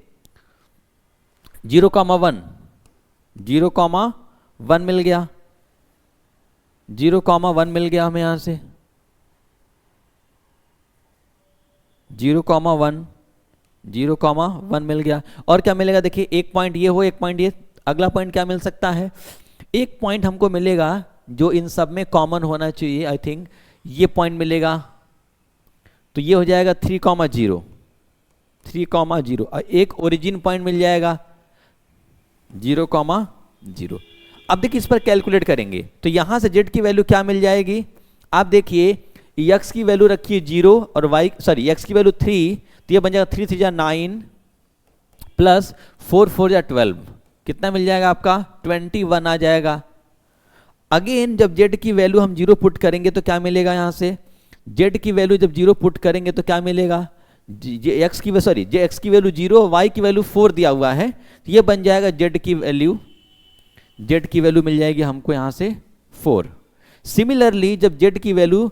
0,1 मिल गया, 0,1 मिल गया हमें यहां से 0,1 मिल गया। और क्या मिलेगा देखिए, एक पॉइंट ये हो, एक पॉइंट ये, अगला पॉइंट क्या मिल सकता है, एक पॉइंट हमको मिलेगा जो इन सब में कॉमन होना चाहिए, आई थिंक ये पॉइंट मिलेगा, तो ये हो जाएगा 3,0 और एक ओरिजिन पॉइंट मिल जाएगा 0,0। अब देखिए इस पर कैलकुलेट करेंगे तो यहां से z की वैल्यू क्या मिल जाएगी, आप देखिए x की वैल्यू रखिए 0 और x की वैल्यू 3, तो ये बन जाएगा 3 3 9 प्लस 4 4 12, कितना मिल जाएगा आपका 21 आ जाएगा। अगेन जब z की वैल्यू हम 0 पुट करेंगे तो क्या मिलेगा, यहां से z की वैल्यू जब 0 पुट करेंगे तो क्या मिलेगा, x की वैल्यू 0, y की वैल्यू 4 दिया हुआ है, तो ये बन जाएगा z की वैल्यू मिल जाएगी हमको यहां से 4। सिमिलरली जब z की वैल्यू,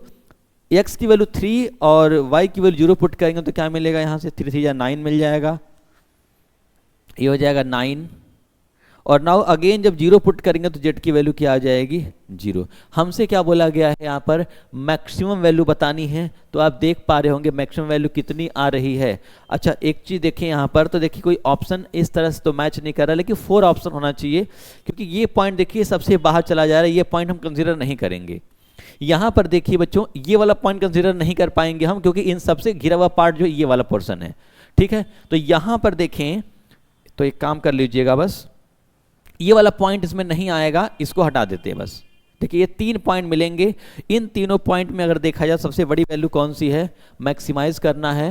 x की वैल्यू 3 और y की वैल्यू 0 पुट करेंगे तो क्या मिलेगा, यहां से 3 3 9 मिल जाएगा, ये हो जाएगा 9। और नाउ अगेन जब जीरो पुट करेंगे तो जेड की वैल्यू क्या आ जाएगी, जीरो। हमसे क्या बोला गया है यहाँ पर, मैक्सिमम वैल्यू बतानी है, तो आप देख पा रहे होंगे मैक्सिमम वैल्यू कितनी आ रही है। अच्छा एक चीज देखें यहाँ पर, तो देखिए कोई ऑप्शन इस तरह से तो मैच नहीं कर रहा, लेकिन 4 ऑप्शन होना चाहिए, क्योंकि ये पॉइंट देखिए सबसे बाहर चला जा रहा है, ये पॉइंट हम कंसिडर नहीं करेंगे। यहाँ पर देखिए बच्चों, ये वाला पॉइंट कंसिडर नहीं कर पाएंगे हम, क्योंकि इन सबसे घिरा हुआ पार्ट जो ये वाला पोर्शन है, ठीक है। तो यहाँ पर देखें, तो एक काम कर लीजिएगा, बस ये वाला पॉइंट इसमें नहीं आएगा, इसको हटा देते हैं बस। देखिए ये 3 पॉइंट मिलेंगे, इन तीनों पॉइंट में अगर देखा जाए सबसे बड़ी वैल्यू कौन सी है, मैक्सिमाइज करना है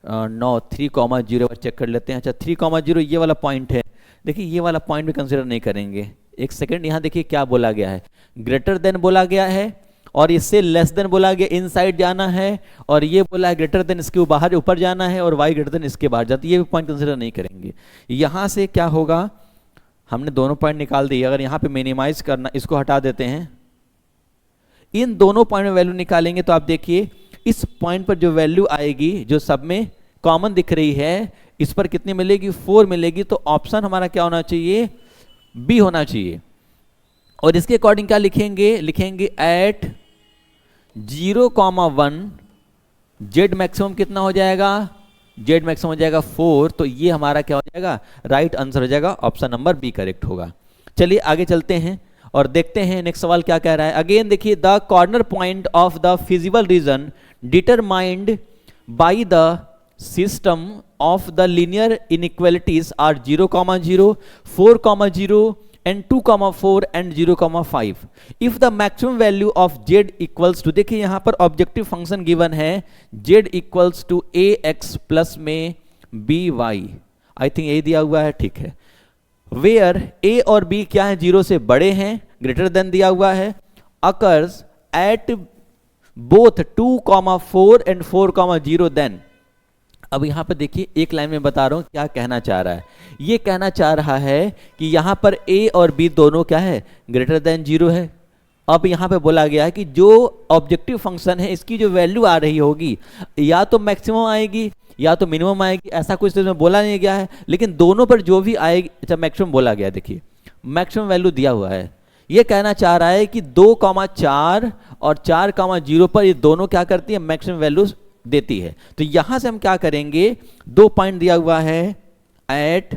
9 3,0 पर चेक कर लेते हैं। अच्छा 3,0 ये वाला पॉइंट है, देखिए ये वाला पॉइंट भी कंसिडर नहीं करेंगे। एक सेकेंड, यहाँ देखिए क्या बोला गया है, ग्रेटर देन बोला गया है, और इससे लेस देन बोला गया, इनसाइड जाना है, और ये बोला है ग्रेटर देन इसके बाहर ऊपर जाना है, और वाई ग्रेटर देन इसके बाहर जाती है, ये भी पॉइंट कंसिडर नहीं करेंगे। यहाँ से क्या होगा, हमने दोनों पॉइंट निकाल दिए, अगर यहाँ पे मिनिमाइज करना, इसको हटा देते हैं, इन दोनों पॉइंट में वैल्यू निकालेंगे तो आप देखिए इस पॉइंट पर जो वैल्यू आएगी, जो सब में कॉमन दिख रही है, इस पर कितनी मिलेगी, 4 मिलेगी। तो ऑप्शन हमारा क्या होना चाहिए, बी होना चाहिए। और इसके अकॉर्डिंग क्या लिखेंगे, लिखेंगे एट 0,1 जेड मैक्सिमम कितना हो जाएगा, जेड मैक्सिमम हो जाएगा 4। तो ये हमारा क्या हो जाएगा, राइट आंसर हो जाएगा, ऑप्शन नंबर बी करेक्ट होगा। चलिए आगे चलते हैं और देखते हैं नेक्स्ट सवाल क्या कह रहा है। अगेन देखिए, the corner point of the feasible reason determined by the system of the linear inequalities are 0,0, 4,0 and 2,4 and 0,5. If the maximum value of z equals to, देखिए यहाँ पर ऑब्जेक्टिव फंक्शन गिवन है z equals to ax plus में by, I think यही दिया हुआ है, ठीक है। Where a और b क्या है, 0 से बड़े हैं, ग्रेटर देन दिया हुआ है, occurs at both 2,4 and 4,0 then। अब यहाँ पर देखिए एक लाइन में बता रहा हूँ क्या कहना चाह रहा है। ये कहना चाह रहा है कि यहाँ पर a और b दोनों क्या है, ग्रेटर देन 0 है। अब यहाँ पे बोला गया है कि जो ऑब्जेक्टिव फंक्शन है इसकी जो वैल्यू आ रही होगी या तो मैक्सिमम आएगी या तो मिनिमम आएगी, ऐसा कुछ तो इसमें बोला नहीं गया है, लेकिन दोनों पर जो भी आएगी, अच्छा मैक्सिमम बोला गया है, देखिए मैक्सिमम वैल्यू दिया हुआ है। ये कहना चाह रहा है कि 2,4 और 4,0 पर ये दोनों क्या करती है, मैक्सिमम वैल्यू देती है। तो यहां से हम क्या करेंगे, 2 पॉइंट दिया हुआ है एट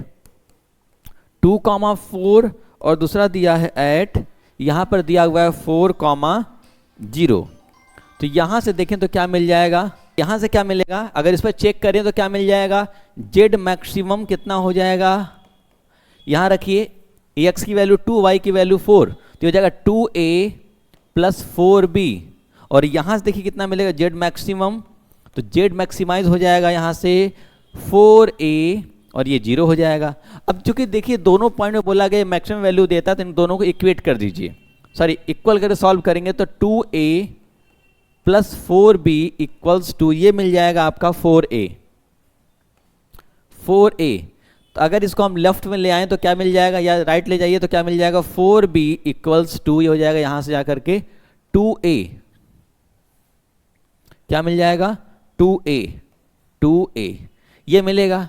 2,4 और दूसरा दिया है एट, यहां पर दिया हुआ है 4,0। तो यहां से देखें तो क्या मिल जाएगा, यहां से क्या मिलेगा, अगर इस पर चेक करें तो क्या मिल जाएगा, जेड मैक्सिमम कितना हो जाएगा, यहां रखिए एक्स की वैल्यू 2, वाई की वैल्यू 4, तो हो जाएगा 2a प्लस 4b, और यहां से देखिए कितना मिलेगा, जेड मैक्सिमम, तो जेड मैक्सिमाइज हो जाएगा यहां से 4a और ये 0 हो जाएगा। अब चूंकि देखिए दोनों पॉइंट में बोला गया मैक्सिमम वैल्यू देता है, तो इन दोनों को इक्वेट कर दीजिए, सॉरी इक्वल करके सॉल्व करेंगे तो 2a plus 4b equals to ये मिल जाएगा आपका 4a। तो अगर इसको हम लेफ्ट में ले आए तो क्या मिल जाएगा, या राइट ले जाइए तो क्या मिल जाएगा, 4b इक्वल्स टू ये हो जाएगा यहां से जाकर के 2a, क्या मिल जाएगा 2a ये मिलेगा।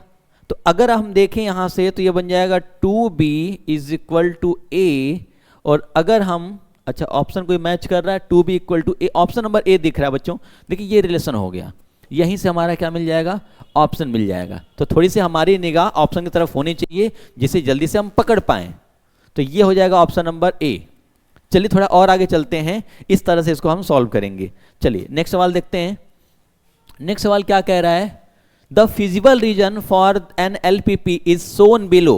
तो अगर हम देखें यहां से तो ये बन जाएगा 2b is equal to a, और अगर हम, अच्छा ऑप्शन कोई मैच कर रहा है, 2b equal to a, option number a दिख रहा है बच्चों, देखिए ये रिलेशन हो गया, यहीं से हमारा क्या मिल जाएगा, ऑप्शन मिल जाएगा। तो थोड़ी सी हमारी निगाह ऑप्शन की तरफ होनी चाहिए जिसे जल्दी से हम पकड़ पाएं, तो ये हो जाएगा ऑप्शन नंबर a। चलिए थोड़ा और आगे चलते हैं, इस तरह से इसको हम सॉल्व करेंगे। चलिए नेक्स्ट सवाल देखते हैं। नेक्स्ट सवाल क्या कह रहा है, the feasible region for an LPP is shown below.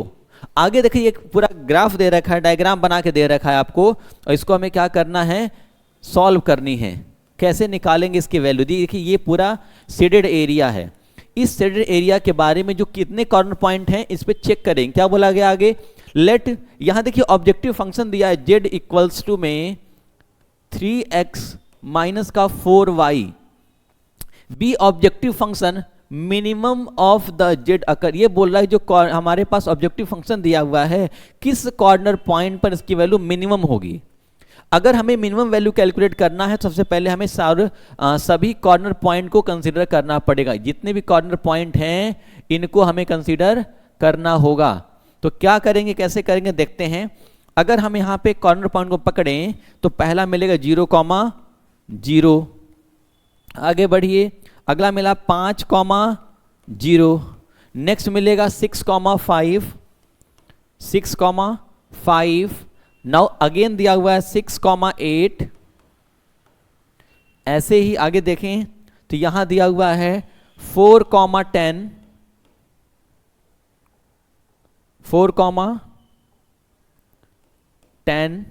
आगे देखिए एक पूरा ग्राफ दे रखा है, डायग्राम बना के दे रखा है आपको, और इसको हमें क्या करना है, सॉल्व करनी है। कैसे निकालेंगे इसकी वैल्यू, देखिए ये पूरा शेडेड एरिया है, इस शेडेड एरिया के बारे में जो कितने कॉर्नर पॉइंट हैं इस पे चेक करेंगे। क्या बोला गया आगे, लेट, यहां देखिए ऑब्जेक्टिव फंक्शन दिया है z इक्वल्स टू में 3x माइनस का 4y, be objective function minimum of the Z occur, ये बोल रहा है जो हमारे पास ऑब्जेक्टिव फंक्शन दिया हुआ है किस कॉर्नर पॉइंट पर इसकी वैल्यू मिनिमम होगी। अगर हमें मिनिमम वैल्यू कैलकुलेट करना है सबसे पहले हमें सभी कॉर्नर पॉइंट को कंसीडर करना पड़ेगा, जितने भी कॉर्नर पॉइंट हैं इनको हमें कंसीडर करना होगा। तो क्या करेंगे, कैसे करेंगे देखते हैं। अगर हम यहाँ पे कॉर्नर पॉइंट को पकड़ें तो पहला मिलेगा 0,0, आगे बढ़िए, अगला मिला 5,0, नेक्स्ट मिलेगा 6,5, 6,5, नाउ अगेन दिया हुआ है 6,8, ऐसे ही आगे देखें तो यहां दिया हुआ है 4,10, 4,10,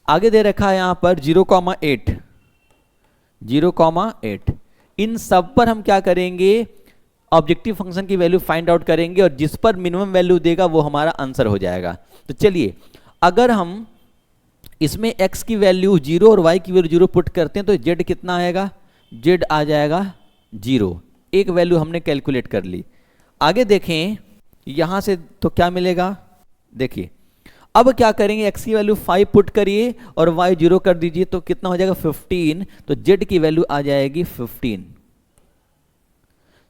आगे दे रखा है यहां पर 0,8, 0,8। इन सब पर हम क्या करेंगे, ऑब्जेक्टिव फंक्शन की वैल्यू फाइंड आउट करेंगे और जिस पर मिनिमम वैल्यू देगा वो हमारा आंसर हो जाएगा। तो चलिए, अगर हम इसमें x की वैल्यू 0 और y की वैल्यू 0 पुट करते हैं तो z कितना आएगा, z आ जाएगा 0। एक वैल्यू हमने कैलकुलेट कर ली। आगे देखें यहां से तो क्या मिलेगा, देखिए अब क्या करेंगे, x की वैल्यू 5 पुट करिए और y 0 कर दीजिए तो कितना हो जाएगा 15, तो z की वैल्यू आ जाएगी 15।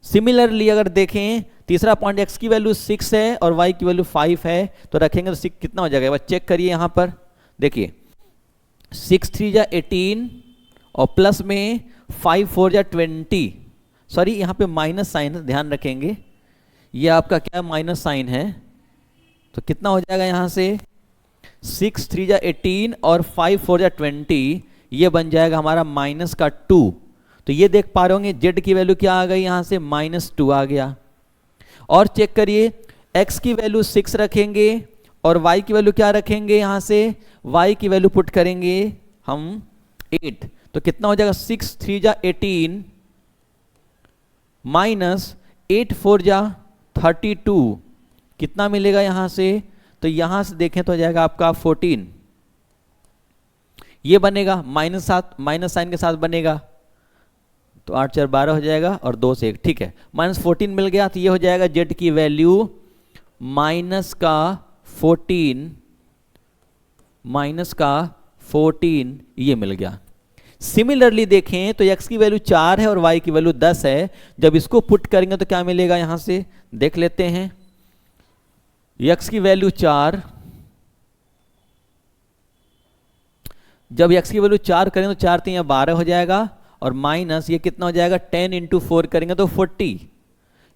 सिमिलरली अगर देखें तीसरा पॉइंट, x की वैल्यू 6 है और y की वैल्यू 5 है तो रखेंगे तो 6 कितना हो जाएगा, चेक करिए यहां पर देखिए 6 3 जा 18 और प्लस में 5 4 जा 20, सॉरी यहां पे माइनस साइन है, ध्यान रखेंगे ये आपका क्या माइनस साइन है, तो कितना हो जाएगा यहां से 6 3 जा 18 और 5 4 जा 20, ये बन जाएगा हमारा माइनस का 2। तो ये देख पा रहे होंगे z की वैल्यू क्या आ गई, यहां से -2 आ गया। और चेक करिए x की वैल्यू 6 रखेंगे और y की वैल्यू क्या रखेंगे, यहां से y की वैल्यू पुट करेंगे हम 8, तो कितना हो जाएगा 6 3 जा 18 माइनस 8 4 जा 32, कितना मिलेगा यहां से, तो यहां से देखें तो हो जाएगा आपका 14, ये बनेगा -7 माइनस साइन के साथ बनेगा तो 8 4 12 हो जाएगा और 2 से 1, ठीक है -14 मिल गया। तो ये हो जाएगा z की वैल्यू -14 ये मिल गया। सिमिलरली देखें तो x की वैल्यू 4 है और y की वैल्यू 10 है, जब इसको पुट करेंगे तो क्या मिलेगा, यहां से देख लेते हैं x की वैल्यू 4, जब x की वैल्यू 4 करेंगे तो 4 3 12 हो जाएगा और माइनस ये कितना हो जाएगा 10 × 4 करेंगे तो 40,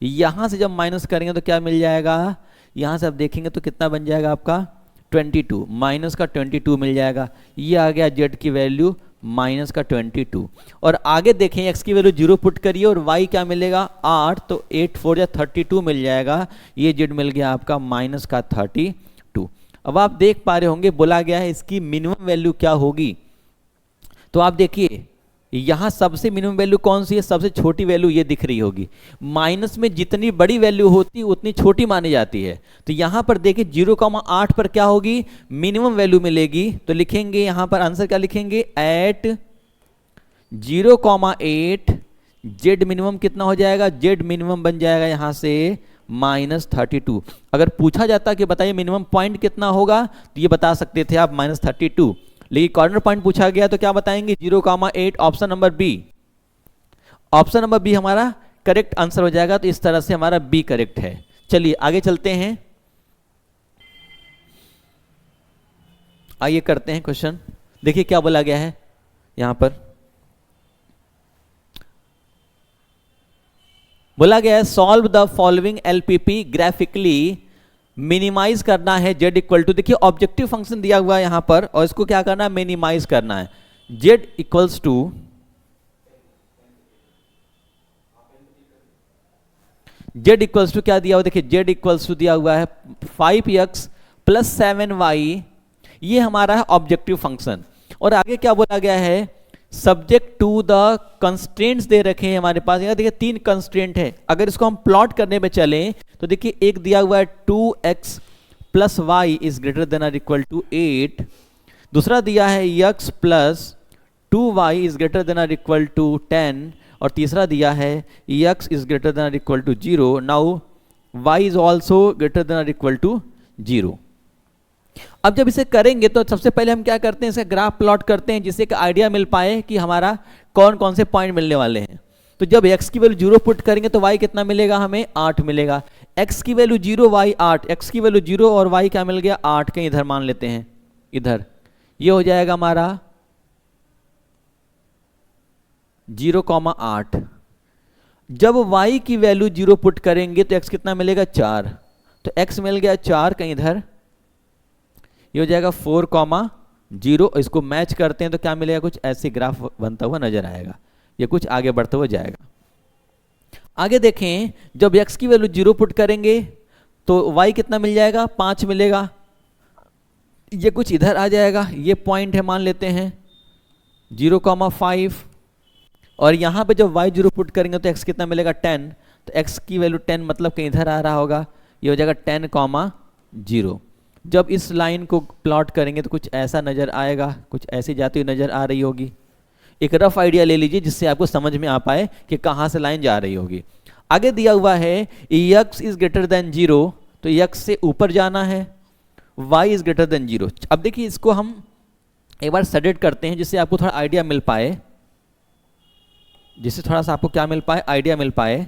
यहां से जब माइनस करेंगे तो क्या मिल जाएगा, यहां से आप देखेंगे तो कितना बन जाएगा आपका 22, माइनस का 22 मिल जाएगा। ये आ गया z की वैल्यू माइनस का 22। और आगे देखें x की वैल्यू 0 पुट करिए और y क्या मिलेगा 8, तो 8 4 जा 32 मिल जाएगा, ये z मिल गया आपका माइनस का 32। अब आप देख पा रहे होंगे बोला गया है इसकी मिनिमम वैल्यू क्या होगी, तो आप देखिए यहां सबसे मिनिमम वैल्यू कौन सी है, सबसे छोटी वैल्यू ये दिख रही होगी। माइनस में जितनी बड़ी वैल्यू होती है उतनी छोटी मानी जाती है, तो यहां पर देखिए 0,8 पर क्या होगी मिनिमम वैल्यू मिलेगी, तो लिखेंगे यहां पर आंसर क्या लिखेंगे, एट 0,8 z मिनिमम कितना हो जाएगा, z मिनिमम बन जाएगा यहां से -32। अगर पूछा जाता कि बताइए मिनिमम पॉइंट कितना होगा तो ये बता सकते थे आप -32, लेकिन कॉर्नर पॉइंट पूछा गया तो क्या बताएंगे 0,8, option number b, option number b हमारा करेक्ट आंसर हो जाएगा। तो इस तरह से हमारा बी करेक्ट है। चलिए आगे चलते हैं, आइए करते हैं क्वेश्चन। देखिए क्या बोला गया है यहां पर, बोला गया है solve the following LPP graphically, minimize करना है z इक्वल टू, देखिए ऑब्जेक्टिव फंक्शन दिया हुआ है यहां पर और इसको क्या करना है मिनिमाइज करना है, z इक्वल्स टू क्या दिया हुआ, देखिए z इक्वल्स टू दिया हुआ है 5x + 7y, ये हमारा है ऑब्जेक्टिव फंक्शन। और आगे क्या बोला गया है, सब्जेक्ट टू द कंस्ट्रेंट्स दे रखे हैं हमारे पास, यहाँ देखिए 3 कंस्ट्रेंट है। अगर इसको हम प्लॉट करने पे चलें तो देखिए एक दिया हुआ है 2x + y is greater than और इक्वल टू 8, दूसरा दिया है x + 2y is greater than और इक्वल टू 10, और तीसरा दिया है x इज ग्रेटर देन और equal to 0। Now y is also greater than और इक्वल टू 0। अब जब इसे करेंगे तो सबसे पहले हम क्या करते हैं, इसे ग्राफ प्लॉट करते हैं जिससे एक आइडिया मिल पाए कि हमारा कौन कौन से पॉइंट मिलने वाले हैं। तो जब x की वैल्यू 0 पुट करेंगे तो y कितना मिलेगा, हमें 8 मिलेगा। x की वैल्यू 0, y 8, x की वैल्यू 0 और y क्या मिल गया 8, कहीं इधर मान लेते हैं, इधर ये हो जाएगा हमारा 0,8। जब y की वैल्यू 0 पुट करेंगे तो x कितना मिलेगा 4, तो x मिल गया 4 कहीं इधर, ये हो जाएगा 4,0। इसको मैच करते हैं तो क्या मिलेगा, कुछ ऐसे ग्राफ बनता हुआ नजर आएगा, ये कुछ आगे बढ़ता हुआ जाएगा। आगे देखें, जब x की वैल्यू 0 पुट करेंगे तो y कितना मिल जाएगा 5 मिलेगा, ये कुछ इधर आ जाएगा, ये पॉइंट है मान लेते हैं 0,5, और यहाँ पे जब y 0 पुट करेंगे तो x कितना मिलेगा 10, तो x की वैल्यू 10 मतलब कहीं इधर आ रहा होगा, ये हो जाएगा 10,0। जब इस लाइन को प्लॉट करेंगे तो कुछ ऐसा नज़र आएगा, कुछ ऐसी जाती हुई नज़र आ रही होगी। एक रफ आइडिया ले लीजिए जिससे आपको समझ में आ पाए कि कहाँ से लाइन जा रही होगी। आगे दिया हुआ है x इज ग्रेटर देन 0, तो x से ऊपर जाना है, y इज ग्रेटर देन 0। अब देखिए इसको हम एक बार सेट करते हैं जिससे आपको थोड़ा आइडिया मिल पाए, जिससे थोड़ा सा आपको क्या मिल पाए, आइडिया मिल पाए।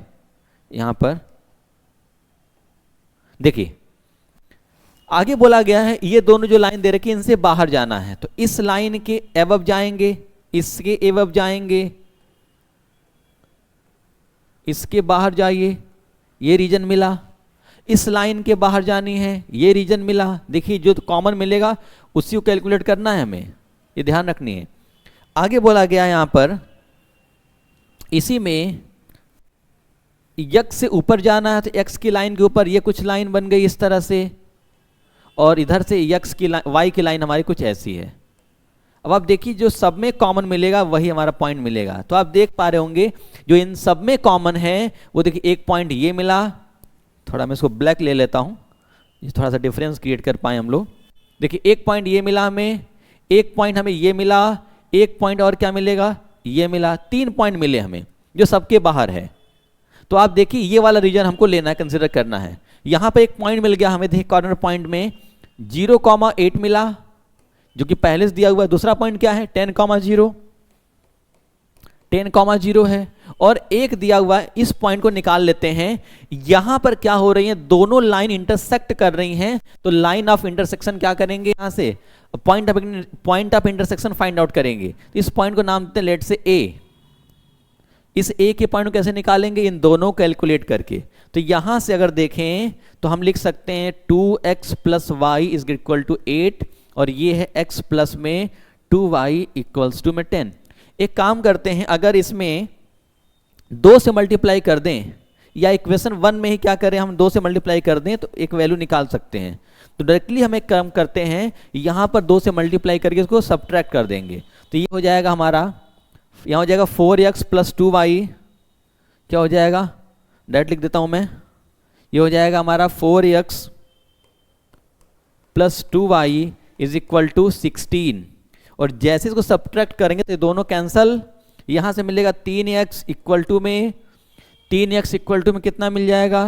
यहाँ पर देखिए आगे बोला गया है ये दोनों जो लाइन दे रखी है इनसे बाहर जाना है, तो इस लाइन के एबव जाएंगे, इसके एबव जाएंगे, इसके बाहर जाइए, ये रीजन मिला, इस लाइन के बाहर जानी है, ये रीजन मिला। देखिए जो कॉमन मिलेगा उसी को कैलकुलेट करना है हमें, ये ध्यान रखनी है। आगे बोला गया है यहां पर इसी में x से ऊपर जाना है, तो x की लाइन के ऊपर ये कुछ लाइन बन गई इस तरह से, और इधर से x की y की लाइन हमारी कुछ ऐसी है। अब आप देखिए जो सब में कॉमन मिलेगा वही हमारा पॉइंट मिलेगा, तो आप देख पा रहे होंगे जो इन सब में कॉमन है वो देखिए एक पॉइंट ये मिला, थोड़ा मैं इसको ब्लैक ले लेता हूं, ये थोड़ा सा डिफरेंस क्रिएट कर पाए हम लोग। देखिए एक पॉइंट ये मिला हमें, एक पॉइंट हमें ये मिला, एक पॉइंट और क्या मिलेगा ये मिला, 3 पॉइंट मिले हमें जो सबके बाहर है। तो आप देखिए ये वाला रीजन हमको लेना है, कंसिडर करना है। यहां पे एक पॉइंट मिल गया हमें, देखिए कॉर्नर पॉइंट में 0,8 मिला जो कि पहले से दिया हुआ है। दूसरा पॉइंट क्या है 10,0, 10,0 है, और एक दिया हुआ है, इस पॉइंट को निकाल लेते हैं। यहां पर क्या हो रही है, दोनों लाइन इंटरसेक्ट कर रही हैं, तो लाइन ऑफ इंटरसेक्शन क्या करेंगे, यहां से point of intersection find out करेंगे। तो इस पॉइंट को नाम देते हैं लेट से ए। इस ए के पॉइंट को कैसे निकालेंगे, इन दोनों कैलकुलेट करके। तो यहां से अगर देखें तो हम लिख सकते हैं 2x plus y is equal to 8, और ये है x प्लस में 2y इक्वल्स टू में 10। एक काम करते हैं, अगर इसमें 2 से मल्टीप्लाई कर दें, या इक्वेशन 1 में ही क्या करें हम 2 से मल्टीप्लाई कर दें तो एक वैल्यू निकाल सकते हैं। तो डायरेक्टली हम एक काम करते हैं, यहां पर 2 से मल्टीप्लाई करके इसको सब्ट्रैक्ट कर देंगे, तो ये हो जाएगा हमारा, यहाँ हो जाएगा 4x प्लस 2y, क्या हो जाएगा, डायरेक्ट लिख देता हूं मैं, ये हो जाएगा हमारा 4x plus 2y is equal to 16। और जैसे इसको सब्ट्रैक्ट करेंगे तो ये दोनों कैंसल, यहां से मिलेगा 3x इक्वल टू में, 3x इक्वल टू में कितना मिल जाएगा,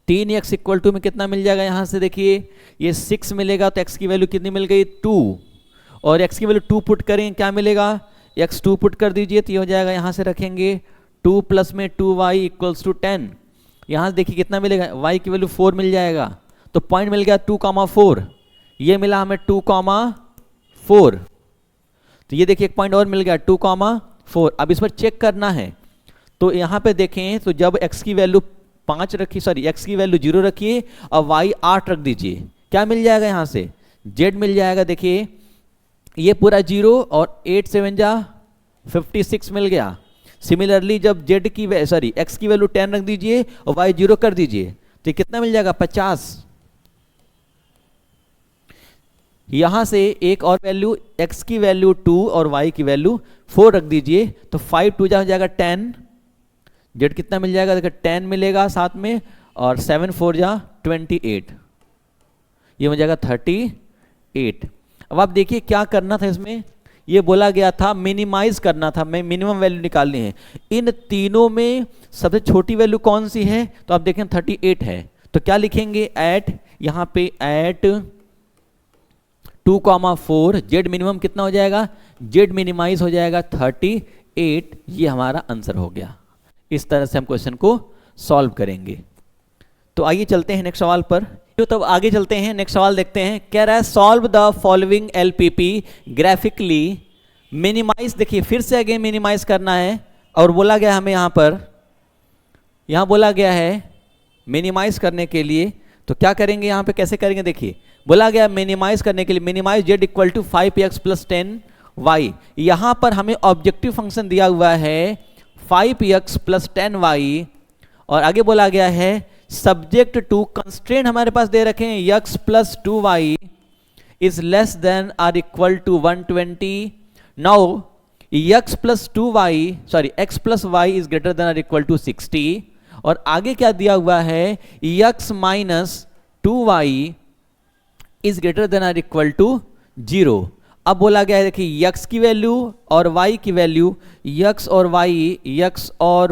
3x इक्वल टू में कितना मिल जाएगा, यहां से देखिए ये 6 मिलेगा, तो x की वैल्यू कितनी मिल गई 2, और x की वैल्यू 2 पुट करेंगे क्या मिलेगा, x 2 पुट कर दीजिए, तो ये हो जाएगा, यहां से रखेंगे 2 प्लस में 2y इक्वल्स टू 10। यहां से देखिए कितना मिलेगा, y की वैल्यू 4 मिल जाएगा, तो पॉइंट मिल गया 2,4, ये मिला हमें 2,4। तो ये देखिए एक पॉइंट और मिल गया 2,4। अब इस पर चेक करना है, तो यहां पे देखें तो जब x की वैल्यू 5 रखी, सॉरी x की वैल्यू 0 रखिए और y 8 रख दीजिए, क्या मिल जाएगा, यहां से z मिल जाएगा। देखिए ये पूरा 0 और 8 7 जा 56 मिल गया। सिमिलरली जब z की x की वैल्यू 10 रख दीजिए और y 0 कर दीजिए, तो कितना मिल जाएगा 50। यहां से एक और वैल्यू, x की वैल्यू 2 और y की वैल्यू 4 रख दीजिए, तो 5 2 जा हो जाएगा 10, z कितना मिल जाएगा, देखो 10 मिलेगा साथ में, और 7 4 जा 28, ये हो जाएगा 38। अब आप देखिए क्या करना था इसमें, ये बोला गया था मिनिमाइज करना था, मैं मिनिमम वैल्यू निकालनी है। इन तीनों में सबसे छोटी वैल्यू कौन सी है, तो आप देखें 38 है, तो क्या लिखेंगे एट, यहां पे एट 2,4, जेड मिनिमम कितना हो जाएगा, जेड मिनिमाइज हो जाएगा 38, ये हमारा आंसर हो गया। इस तरह से हम क्वेश्चन को सॉल्व करेंगे। तो आइए चलते हैं नेक्स्ट सवाल पर। तो तब आगे चलते हैं, नेक्स्ट सवाल देखते हैं। कह रहा है solve the following LPP graphically minimize. देखिए फिर से अगेन मिनिमाइज करना है और बोला गया हमें यहाँ बोला गया है मिनिमाइज करने के लिए। तो क्या करेंगे यहाँ पे, कैसे करेंगे, देखिए बोला गया मिनिमाइज करने के लिए minimize z equal to 5x plus 10y। यहाँ पर हमें ऑब्जेक्टिव फंक्शन दिया हुआ है 5x प्लस 10y और आगे बोला गया है सब्जेक्ट टू कंस्ट्रेंट हमारे पास दे रखे हैं x plus 2y is less than or equal to 120। Now x plus 2y sorry x plus y is greater than or equal to 60 और आगे क्या दिया हुआ है x minus 2y is greater than or equal to 0। अब बोला गया है देखिए x की वैल्यू और y की वैल्यू, x और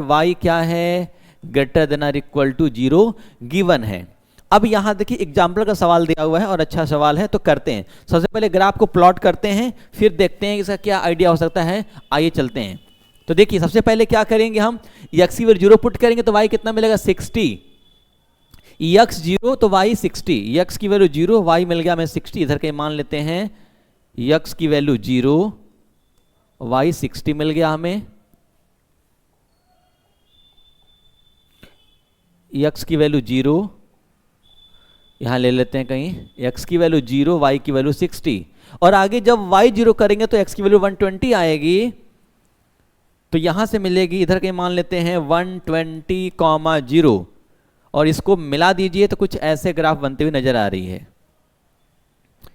y क्या है, greater than or equal to 0 given है। अब यहां देखिए एग्जाम्पल का सवाल दिया हुआ है और अच्छा सवाल है, तो करते हैं। सबसे पहले ग्राफ को प्लॉट करते हैं, फिर देखते हैं इसका क्या आइडिया हो सकता है। आइए चलते हैं। तो देखिए सबसे पहले क्या करेंगे, हम x की वैल्यू 0 पुट करेंगे तो y कितना मिलेगा 60, x 0 तो y 60, x की वैल्यू 0 y मिल गया हमें 60। इधर के मान लेते हैं x की वैल्यू 0 y 60 मिल गया हमें, x की वैल्यू 0 यहां ले लेते हैं कहीं, x की वैल्यू 0 y की वैल्यू 60 और आगे जब y 0 करेंगे तो x की वैल्यू 120 आएगी। तो यहां से मिलेगी, इधर के मान लेते हैं 120,0 और इसको मिला दीजिए तो कुछ ऐसे ग्राफ बनते हुए नजर आ रही है।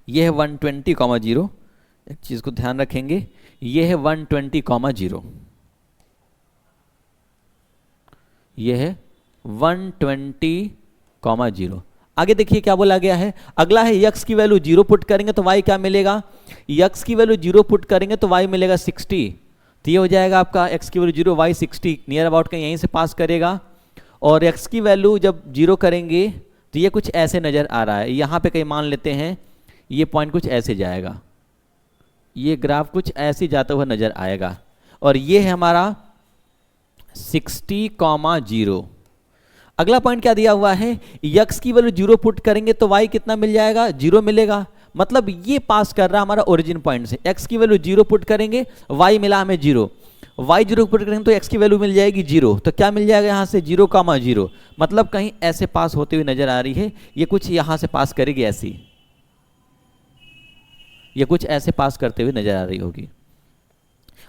यह है 120,0, एक चीज को ध्यान रखेंगे, यह है 120,0, यह है 120,0। आगे देखिए क्या बोला गया है, अगला है x की वैल्यू 0 पुट करेंगे तो y क्या मिलेगा, x की वैल्यू 0 पुट करेंगे तो y मिलेगा 60। तो ये हो जाएगा आपका x की वैल्यू 0 y 60, नियर अबाउट का यहीं से पास करेगा। और x की वैल्यू जब 0 करेंगे तो ये कुछ ऐसे नजर आ रहा है, यहाँ पे कहीं मान लेते हैं ये पॉइंट कुछ ऐसे जाएगा, ये ग्राफ कुछ ऐसे जाता हुआ नजर आएगा और ये है हमारा 60,0। अगला पॉइंट क्या दिया हुआ है, x की वैल्यू 0 पुट करेंगे तो y कितना मिल जाएगा, 0 मिलेगा। मतलब ये पास कर रहा है हमारा ओरिजिन पॉइंट से। x की वैल्यू 0 पुट करेंगे, y मिला हमें 0, y 0 पुट करेंगे तो x की वैल्यू मिल जाएगी 0। तो क्या मिल जाएगा यहाँ से 0,0, मतलब कहीं ऐसे पास होते हुए नजर आ रही है। ये कुछ यहाँ से पास करेगी ऐसी, ये कुछ ऐसे पास करते हुए नजर आ रही होगी।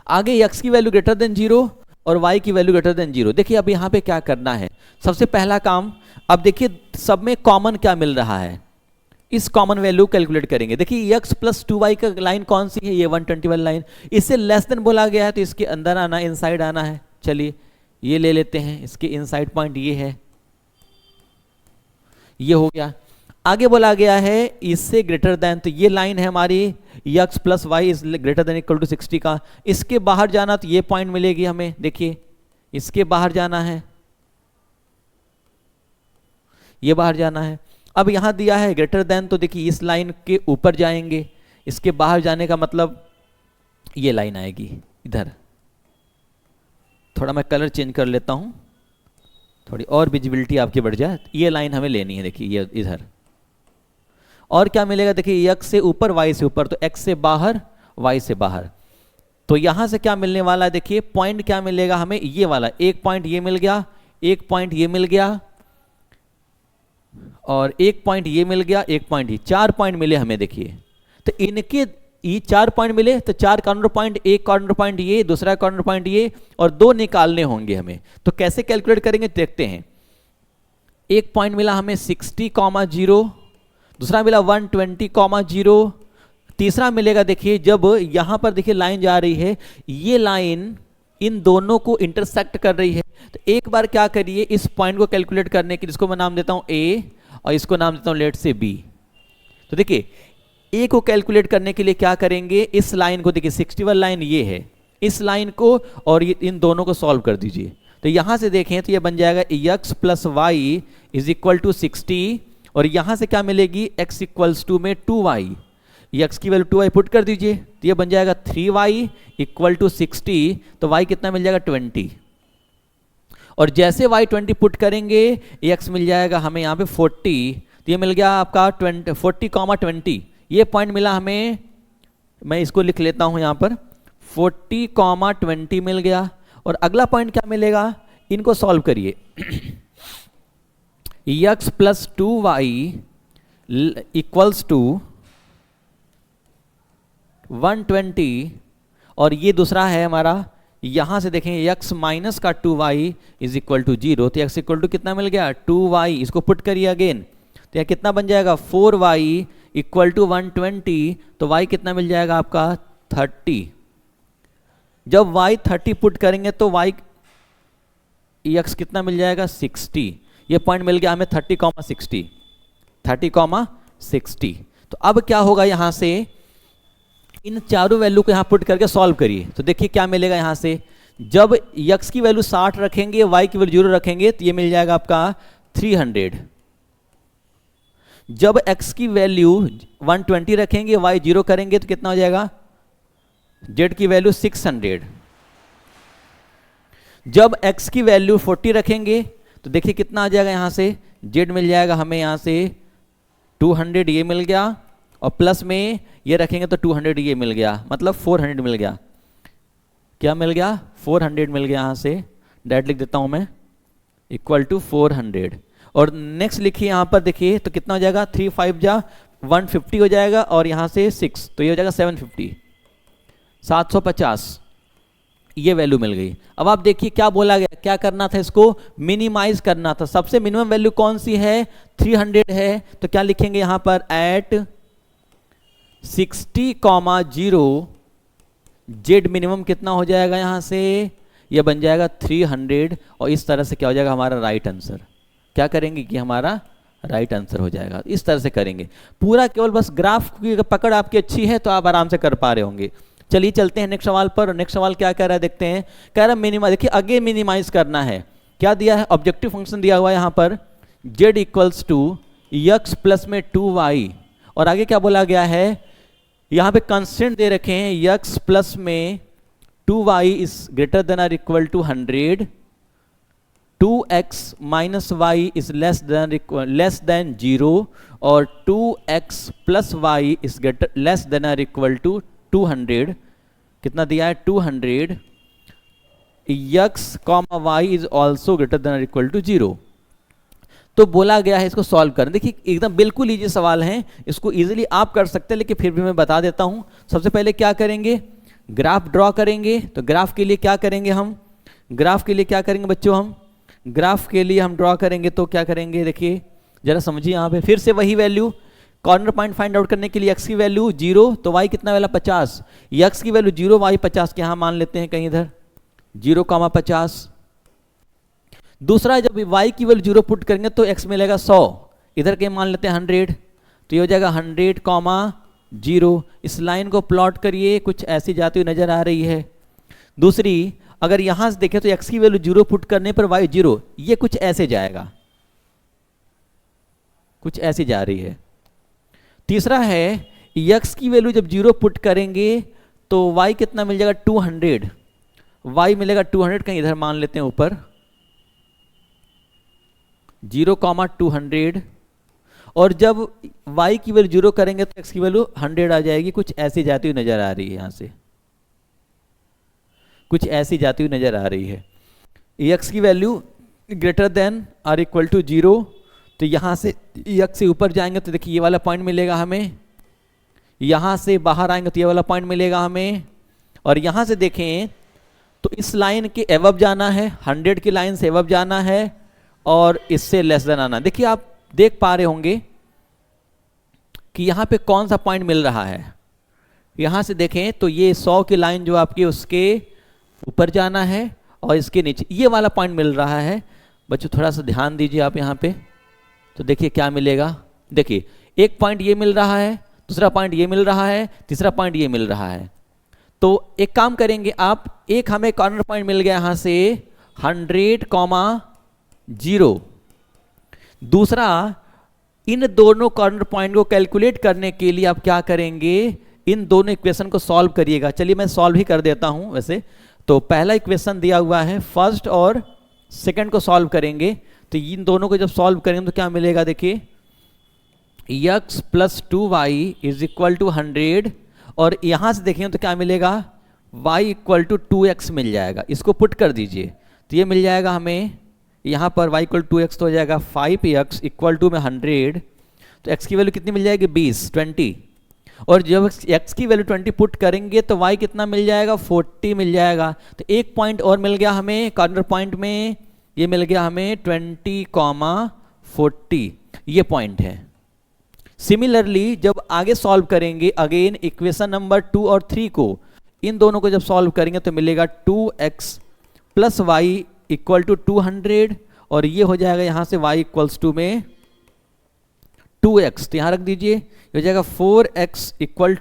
आगे x की वैल्यू ग्रेटर देन 0 और y की वैल्यू ग्रेटर देन 0। देखिए अब यहाँ पे क्या करना है, सबसे पहला काम, अब देखिए सब में कॉमन क्या मिल रहा है, इस कॉमन वैल्यू कैलकुलेट करेंगे। देखिए x प्लस 2y का लाइन कौन सी है, ये 121 लाइन, इससे लेस देन बोला गया है तो इसके अंदर आना, इनसाइड आना है। चलिए ये ले लेते हैं, इसके इनसाइड पॉइंट ये है, ये हो गया। आगे बोला गया है इससे ग्रेटर देन, तो ये लाइन है हमारी x plus y is greater than equal to 60 का। इसके बाहर जाना तो ये पॉइंट मिलेगी हमें, देखिए इसके बाहर जाना है, ये बाहर जाना है। अब यहां दिया है ग्रेटर देन, तो देखिए इस लाइन के ऊपर जाएंगे, इसके बाहर जाने का मतलब ये लाइन आएगी इधर। थोड़ा मैं कलर चेंज कर लेता हूं, थोड़ी और विजिबिलिटी आपकी बढ़ जाए। ये लाइन हमें लेनी है, देखिए ये इधर। और क्या मिलेगा, देखिए x से ऊपर y से ऊपर, तो x से बाहर y से बाहर। तो यहां से क्या मिलने वाला है, देखिए पॉइंट क्या मिलेगा हमें, ये वाला एक पॉइंट ये मिल गया, एक पॉइंट ये मिल गया और एक पॉइंट ये मिल गया, एक पॉइंट ये, 4 पॉइंट मिले हमें। देखिए तो इनके ये 4 पॉइंट मिले तो 4 कॉर्नर पॉइंट, एक कॉर्नर पॉइंट ये, दूसरा कॉर्नर पॉइंट ये और 2 निकालने होंगे हमें। तो कैसे कैलकुलेट करेंगे देखते हैं। एक पॉइंट मिला हमें 60,0, दूसरा मिला 120,0, तीसरा मिलेगा देखिए जब यहां पर देखिए लाइन जा रही है, ये लाइन इन दोनों को इंटरसेक्ट कर रही है। तो एक बार क्या करिए, इस पॉइंट को कैलकुलेट करने के, जिसको मैं नाम देता हूं A और इसको नाम देता हूं लेट से B। तो देखिए A को कैलकुलेट करने के लिए क्या करेंगे, इस लाइन को देखिए 61 लाइन ये है, इस लाइन को और इन दोनों को सॉल्व कर दीजिए। तो यहां से देखें तो ये बन जाएगा x plus y is equal to 60 और यहां से क्या मिलेगी, x इक्वल्स टू में 2y, x की वैल्यू 2y पुट कर दीजिए तो ये बन जाएगा 3y इक्वल टू 60। तो y कितना मिल जाएगा 20। और जैसे y20 पुट करेंगे x मिल जाएगा हमें यहाँ पे 40, तो ये मिल गया आपका 40,20, ये पॉइंट मिला हमें, मैं इसको लिख लेता हूँ यहाँ पर 40,20 मिल गया। और अगला पॉइंट क्या मिलेगा, इनको सॉल्व करिए। x plus 2y equals to 120, और ये दूसरा है हमारा, यहां से देखेंगे x माइनस का 2y इज इक्वल टू 0, तो x इक्वल टू कितना मिल गया 2y, इसको पुट करिए अगेन, तो यह कितना बन जाएगा 4y इक्वल टू 120, तो y कितना मिल जाएगा आपका 30। जब y 30 पुट करेंगे तो y x कितना मिल जाएगा 60, ये पॉइंट मिल गया हमें 30,60, 30,60। तो अब क्या होगा, यहां से इन चारों वैल्यू को यहां पुट करके सॉल्व करिए, तो देखिए क्या मिलेगा। यहां से जब x की वैल्यू 60 रखेंगे, y की वैल्यू 0 रखेंगे, तो ये मिल जाएगा आपका 300। जब x की वैल्यू 120 रखेंगे, y 0 करेंगे, तो कितना हो जाएगा, z की वैल्यू 600। जब x की वैल्यू 40 रखेंगे, तो देखिए कितना आ जाएगा, यहां से z मिल जाएगा हमें यहां से 200, ये मिल गया, और प्लस में ये रखेंगे तो 200 ये मिल गया, मतलब 400 मिल गया। क्या मिल गया 400 मिल गया, यहां से डायरेक्ट लिख देता हूं मैं, इक्वल टू 400। और नेक्स्ट लिखिए यहां पर, देखिए तो कितना हो जाएगा 3 5 जा 150 हो जाएगा, और यहां से 6, तो ये हो जाएगा 750, 750, ये वैल्यू मिल गई। अब आप देखिए क्या बोला गया, क्या करना था, इसको मिनिमाइज करना था। सबसे मिनिमम वैल्यू कौन सी है, 300 है, तो क्या लिखेंगे यहां पर, एट 60,0 z मिनिमम कितना हो जाएगा, यहां से ये बन जाएगा 300, और इस तरह से क्या हो जाएगा हमारा राइट आंसर। क्या करेंगे कि हमारा राइट आंसर हो जाएगा, इस तरह से करेंगे पूरा। केवल बस ग्राफ की पकड़ आपकी अच्छी है तो आप आराम से कर पा रहे होंगे। चलिए चलते हैं नेक्स्ट सवाल पर। नेक्स्ट सवाल क्या कह रहा है देखते हैं। कह रहा है मिनिमाइज, देखिए आगे मिनिमाइज करना है। क्या दिया है, ऑब्जेक्टिव फंक्शन दिया हुआ है यहाँ पर, z equals to x plus में 2y, और आगे क्या बोला गया है, यहाँ पे कंस्टेंट दे रखे हैं, x प्लस में 2y is greater than or equal to 100, 2x minus y is less than 0, और 2x plus y is less than or equal to 200। कितना दिया है 200, x comma y is also greater than or equal to 0। तो बोला गया है इसको solve करना। देखिए एकदम बिल्कुल इजी सवाल है, इसको इजीली आप कर सकते हैं, लेकिन फिर भी मैं बता देता हूं। सबसे पहले क्या करेंगे, ग्राफ ड्रॉ करेंगे। तो ग्राफ के लिए क्या करेंगे हम, ग्राफ के लिए क्या करेंगे बच्चों, हम ग्राफ के लिए हम ड्रॉ करेंगे तो क्या करेंगे, देखिए जरा समझिए। यहाँ पे फिर से वही value, corner point find out करने के लिए x की वैल्यू 0, तो y कितना वाला 50, x की वैल्यू 0, y 50 के यहाँ मान लेते हैं कहीं इधर 0,50। दूसरा जब y की वैल्यू 0 पुट करेंगे तो x मिलेगा 100, इधर के मान लेते हैं 100, तो ये हो जाएगा 100,0। इस लाइन को प्लॉट करिए, कुछ ऐसी जाती हुई नजर आ रही है। दूसरी अगर यहां से देखें तो x की वैल्यू 0 पुट करने पर y 0, ये कुछ ऐसे जाएगा, कुछ ऐसी जा रही है। तीसरा है x की वैल्यू जब 0 पुट करेंगे तो y कितना मिल जाएगा 200, y मिलेगा 200, कहीं इधर मान लेते हैं ऊपर 0,200, और जब y की वैल्यू 0 करेंगे तो x की वैल्यू 100 आ जाएगी। कुछ ऐसी जाती हुई नजर आ रही है, यहां से कुछ ऐसी जाती हुई नजर आ रही है। x की value greater than or equal to 0, तो यहां से x से ऊपर जाएंगे तो देखिए ये वाला पॉइंट मिलेगा हमें, यहां से बाहर आएंगे तो ये वाला पॉइंट मिलेगा हमें, और यहां से देखें तो इस लाइन के एवब जाना है, 100 की लाइन से एवब जाना है, और इससे लेस देन आना। देखिए आप देख पा रहे होंगे कि यहां पे कौन सा पॉइंट मिल रहा है। यहां से देखें तो ये 100 की लाइन जो आपकी उसके ऊपर जाना है, और इसके नीचे ये वाला पॉइंट मिल रहा है। बच्चों थोड़ा सा ध्यान दीजिए आप यहाँ पे, तो देखिए क्या मिलेगा। देखिए एक पॉइंट ये मिल रहा है, दूसरा पॉइंट ये मिल रहा है, तीसरा पॉइंट ये मिल रहा है। तो एक काम करेंगे आप, एक हमें कॉर्नर पॉइंट मिल गया यहां से 100,0। दूसरा इन दोनों कॉर्नर पॉइंट को कैलकुलेट करने के लिए आप क्या करेंगे, इन दोनों इक्वेशन को सॉल्व करिएगा। चलिए मैं सॉल्व ही कर देता हूं वैसे। तो पहला इक्वेशन दिया हुआ है फर्स्ट और सेकंड को सॉल्व करेंगे तो इन दोनों को जब सॉल्व करेंगे तो क्या मिलेगा, देखिए x plus 2y is equal to 100 और यहां से देखेंगे तो क्या मिलेगा, y इक्वल टू 2x मिल जाएगा। इसको पुट कर दीजिए तो ये मिल जाएगा हमें, यहाँ पर y इक्वल 2x तो हो जाएगा 5x इक्वल टू में 100, तो x की वैल्यू कितनी मिल जाएगी 20 और जब x की वैल्यू 20 पुट करेंगे तो y कितना मिल जाएगा 40 मिल जाएगा। तो एक पॉइंट और मिल गया हमें कॉर्नर पॉइंट में, ये मिल गया हमें 20,40 ये पॉइंट है। सिमिलरली जब आगे सॉल्व करेंगे अगेन इक्वेशन नंबर 2 और 3 को, इन दोनों को जब सॉल्व करेंगे तो मिलेगा 2x plus Y equal to 200 और ये हो जाएगा यहाँ से y इक्वल्स टू में 2x, तो यहाँ रख दीजिए, हो जाएगा 4x इक्वल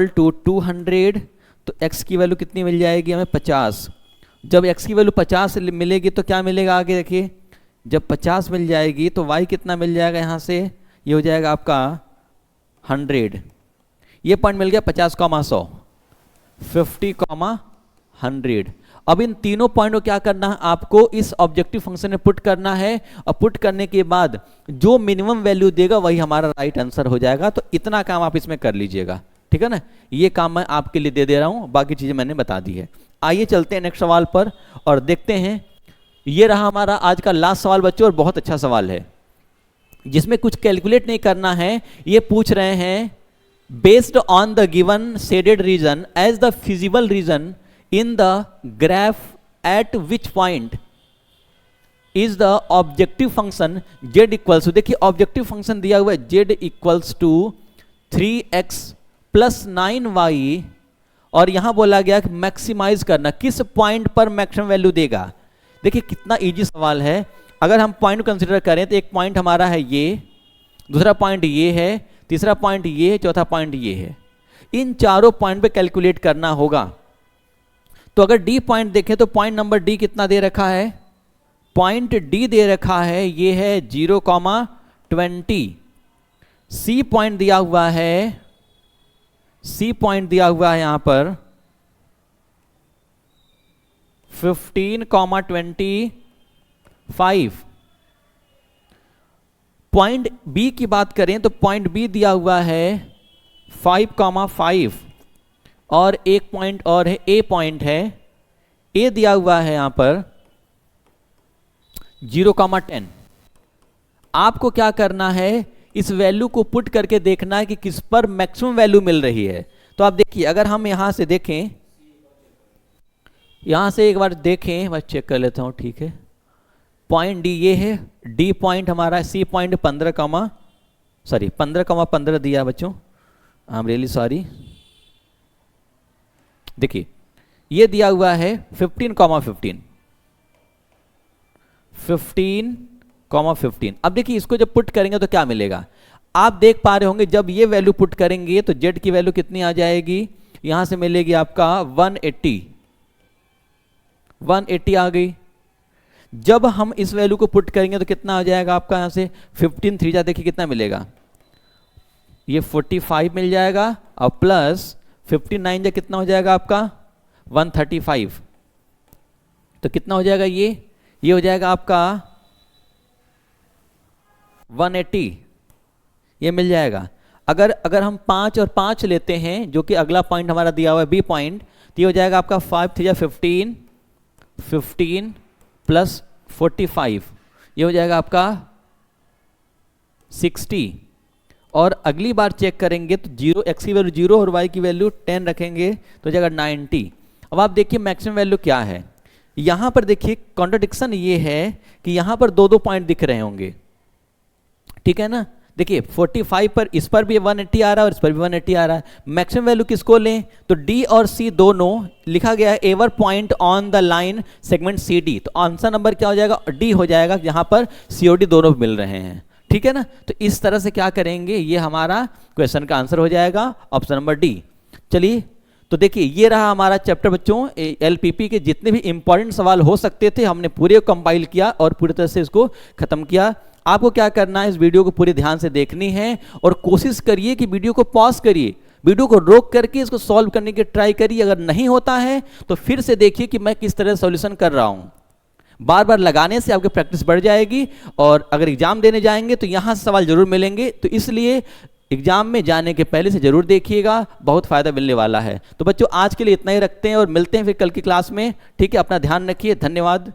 टू 200, तो x की वैल्यू कितनी मिल जाएगी हमें 50। जब x की वैल्यू 50 मिलेगी तो क्या मिलेगा आगे देखिए, जब 50 मिल जाएगी तो y कितना मिल जाएगा यहाँ से, ये हो जाएगा आपका 100, ये पॉइंट मिल गया 50,100, 50,100। अब इन तीनों पॉइंट को क्या करना है, आपको इस ऑब्जेक्टिव फंक्शन में पुट करना है और पुट करने के बाद जो मिनिमम वैल्यू देगा वही हमारा राइट आंसर हो जाएगा। तो इतना काम आप इसमें कर लीजिएगा, ठीक है ना, ये काम मैं आपके लिए दे रहा हूं, बाकी चीजें मैंने बता दी है। आइए चलते हैं नेक्स्ट सवाल पर और देखते हैं। ये रहा हमारा आज का लास्ट सवाल बच्चों, और बहुत अच्छा सवाल है जिसमें कुछ कैलकुलेट नहीं करना है। ये पूछ रहे हैं based on the given shaded region as the feasible region in the graph at which point is the objective function z equals to, देखिए ऑब्जेक्टिव फंक्शन दिया हुआ है z equals to 3x plus 9y और यहां बोला गया कि maximise करना, किस पॉइंट पर मैक्सिमम वैल्यू देगा। देखिए कितना इजी सवाल है। अगर हम पॉइंट कंसीडर करें तो एक पॉइंट हमारा है ये, दूसरा पॉइंट ये है, तीसरा पॉइंट ये है, चौथा पॉइंट ये है। इन चारों पॉइंट पे कैलकुलेट करना होगा। तो अगर डी पॉइंट देखें तो पॉइंट नंबर डी कितना दे रखा है, पॉइंट डी दे रखा है ये है 0,20। सी पॉइंट दिया हुआ है, सी पॉइंट दिया हुआ है यहां पर 15,25। पॉइंट बी की बात करें तो पॉइंट बी दिया हुआ है 5,5 और एक पॉइंट और है ए पॉइंट है, ए दिया हुआ है यहां पर 0,10। आपको क्या करना है, इस वैल्यू को पुट करके देखना है कि किस पर मैक्सिमम वैल्यू मिल रही है। तो आप देखिए अगर हम यहां से देखें, यहां से एक बार देखें, मैं चेक कर लेता हूं, ठीक है। पॉइंट डी ये है, डी पॉइंट हमारा, सी पॉइंट 15,15 दिया बच्चों, आई एम रियली सॉरी। देखिए ये दिया हुआ है 15,15। अब देखिए इसको जब पुट करेंगे तो क्या मिलेगा, आप देख पा रहे होंगे जब ये वैल्यू पुट करेंगे तो z की वैल्यू कितनी आ जाएगी, यहां से मिलेगी आपका 180 आ गई। जब हम इस वैल्यू को पुट करेंगे तो कितना आ जाएगा आपका, यहां से 15 3 देखिए कितना मिलेगा, ये 45 मिल जाएगा और प्लस 59 कितना हो जाएगा आपका 135, तो कितना हो जाएगा ये हो जाएगा आपका 180, ये मिल जाएगा। अगर हम 5 और 5 लेते हैं जो कि अगला पॉइंट हमारा दिया हुआ है बी पॉइंट, तो ये हो जाएगा आपका 5 3 15 प्लस 45, ये हो जाएगा आपका 60। और अगली बार चेक करेंगे तो x की वैल्यू 0 और y की वैल्यू 10 रखेंगे तो जाएगा 90। अब आप देखिए मैक्सिमम वैल्यू क्या है, यहां पर देखिए कॉन्ट्रडिक्शन ये है कि यहां पर दो पॉइंट दिख रहे होंगे, ठीक है ना। देखिए 45 पर इस पर भी 180 आ रहा है और इस पर भी 180 आ रहा है। मैक्सिमम वैल्यू किसको लें, तो डी और सी दोनों लिखा गया है every point on the line segment C D, तो आंसर नंबर क्या हो जाएगा, डी हो जाएगा, यहां पर सी और डी दोनों मिल रहे हैं, ठीक है ना। तो इस तरह से क्या करेंगे, ये हमारा क्वेश्चन का आंसर हो जाएगा ऑप्शन नंबर डी। चलिए तो देखिए ये रहा हमारा चैप्टर बच्चों, एलपीपी के जितने भी इंपॉर्टेंट सवाल हो सकते थे हमने पूरे कंपाइल किया और पूरी तरह से इसको खत्म किया। आपको क्या करना है, इस वीडियो को पूरे ध्यान से देखनी है और कोशिश करिए कि वीडियो को पॉज करिए, वीडियो को रोक करके इसको सॉल्व करने की ट्राई करिए। अगर नहीं होता है तो फिर से देखिए कि मैं किस तरह सॉल्यूशन कर रहा हूँ। बार बार लगाने से आपकी प्रैक्टिस बढ़ जाएगी और अगर एग्जाम देने जाएंगे तो यहाँ से सवाल जरूर मिलेंगे। तो इसलिए एग्जाम में जाने के पहले से जरूर देखिएगा, बहुत फायदा मिलने वाला है। तो बच्चों आज के लिए इतना ही रखते हैं और मिलते हैं फिर कल की क्लास में। ठीक है, अपना ध्यान रखिए, धन्यवाद।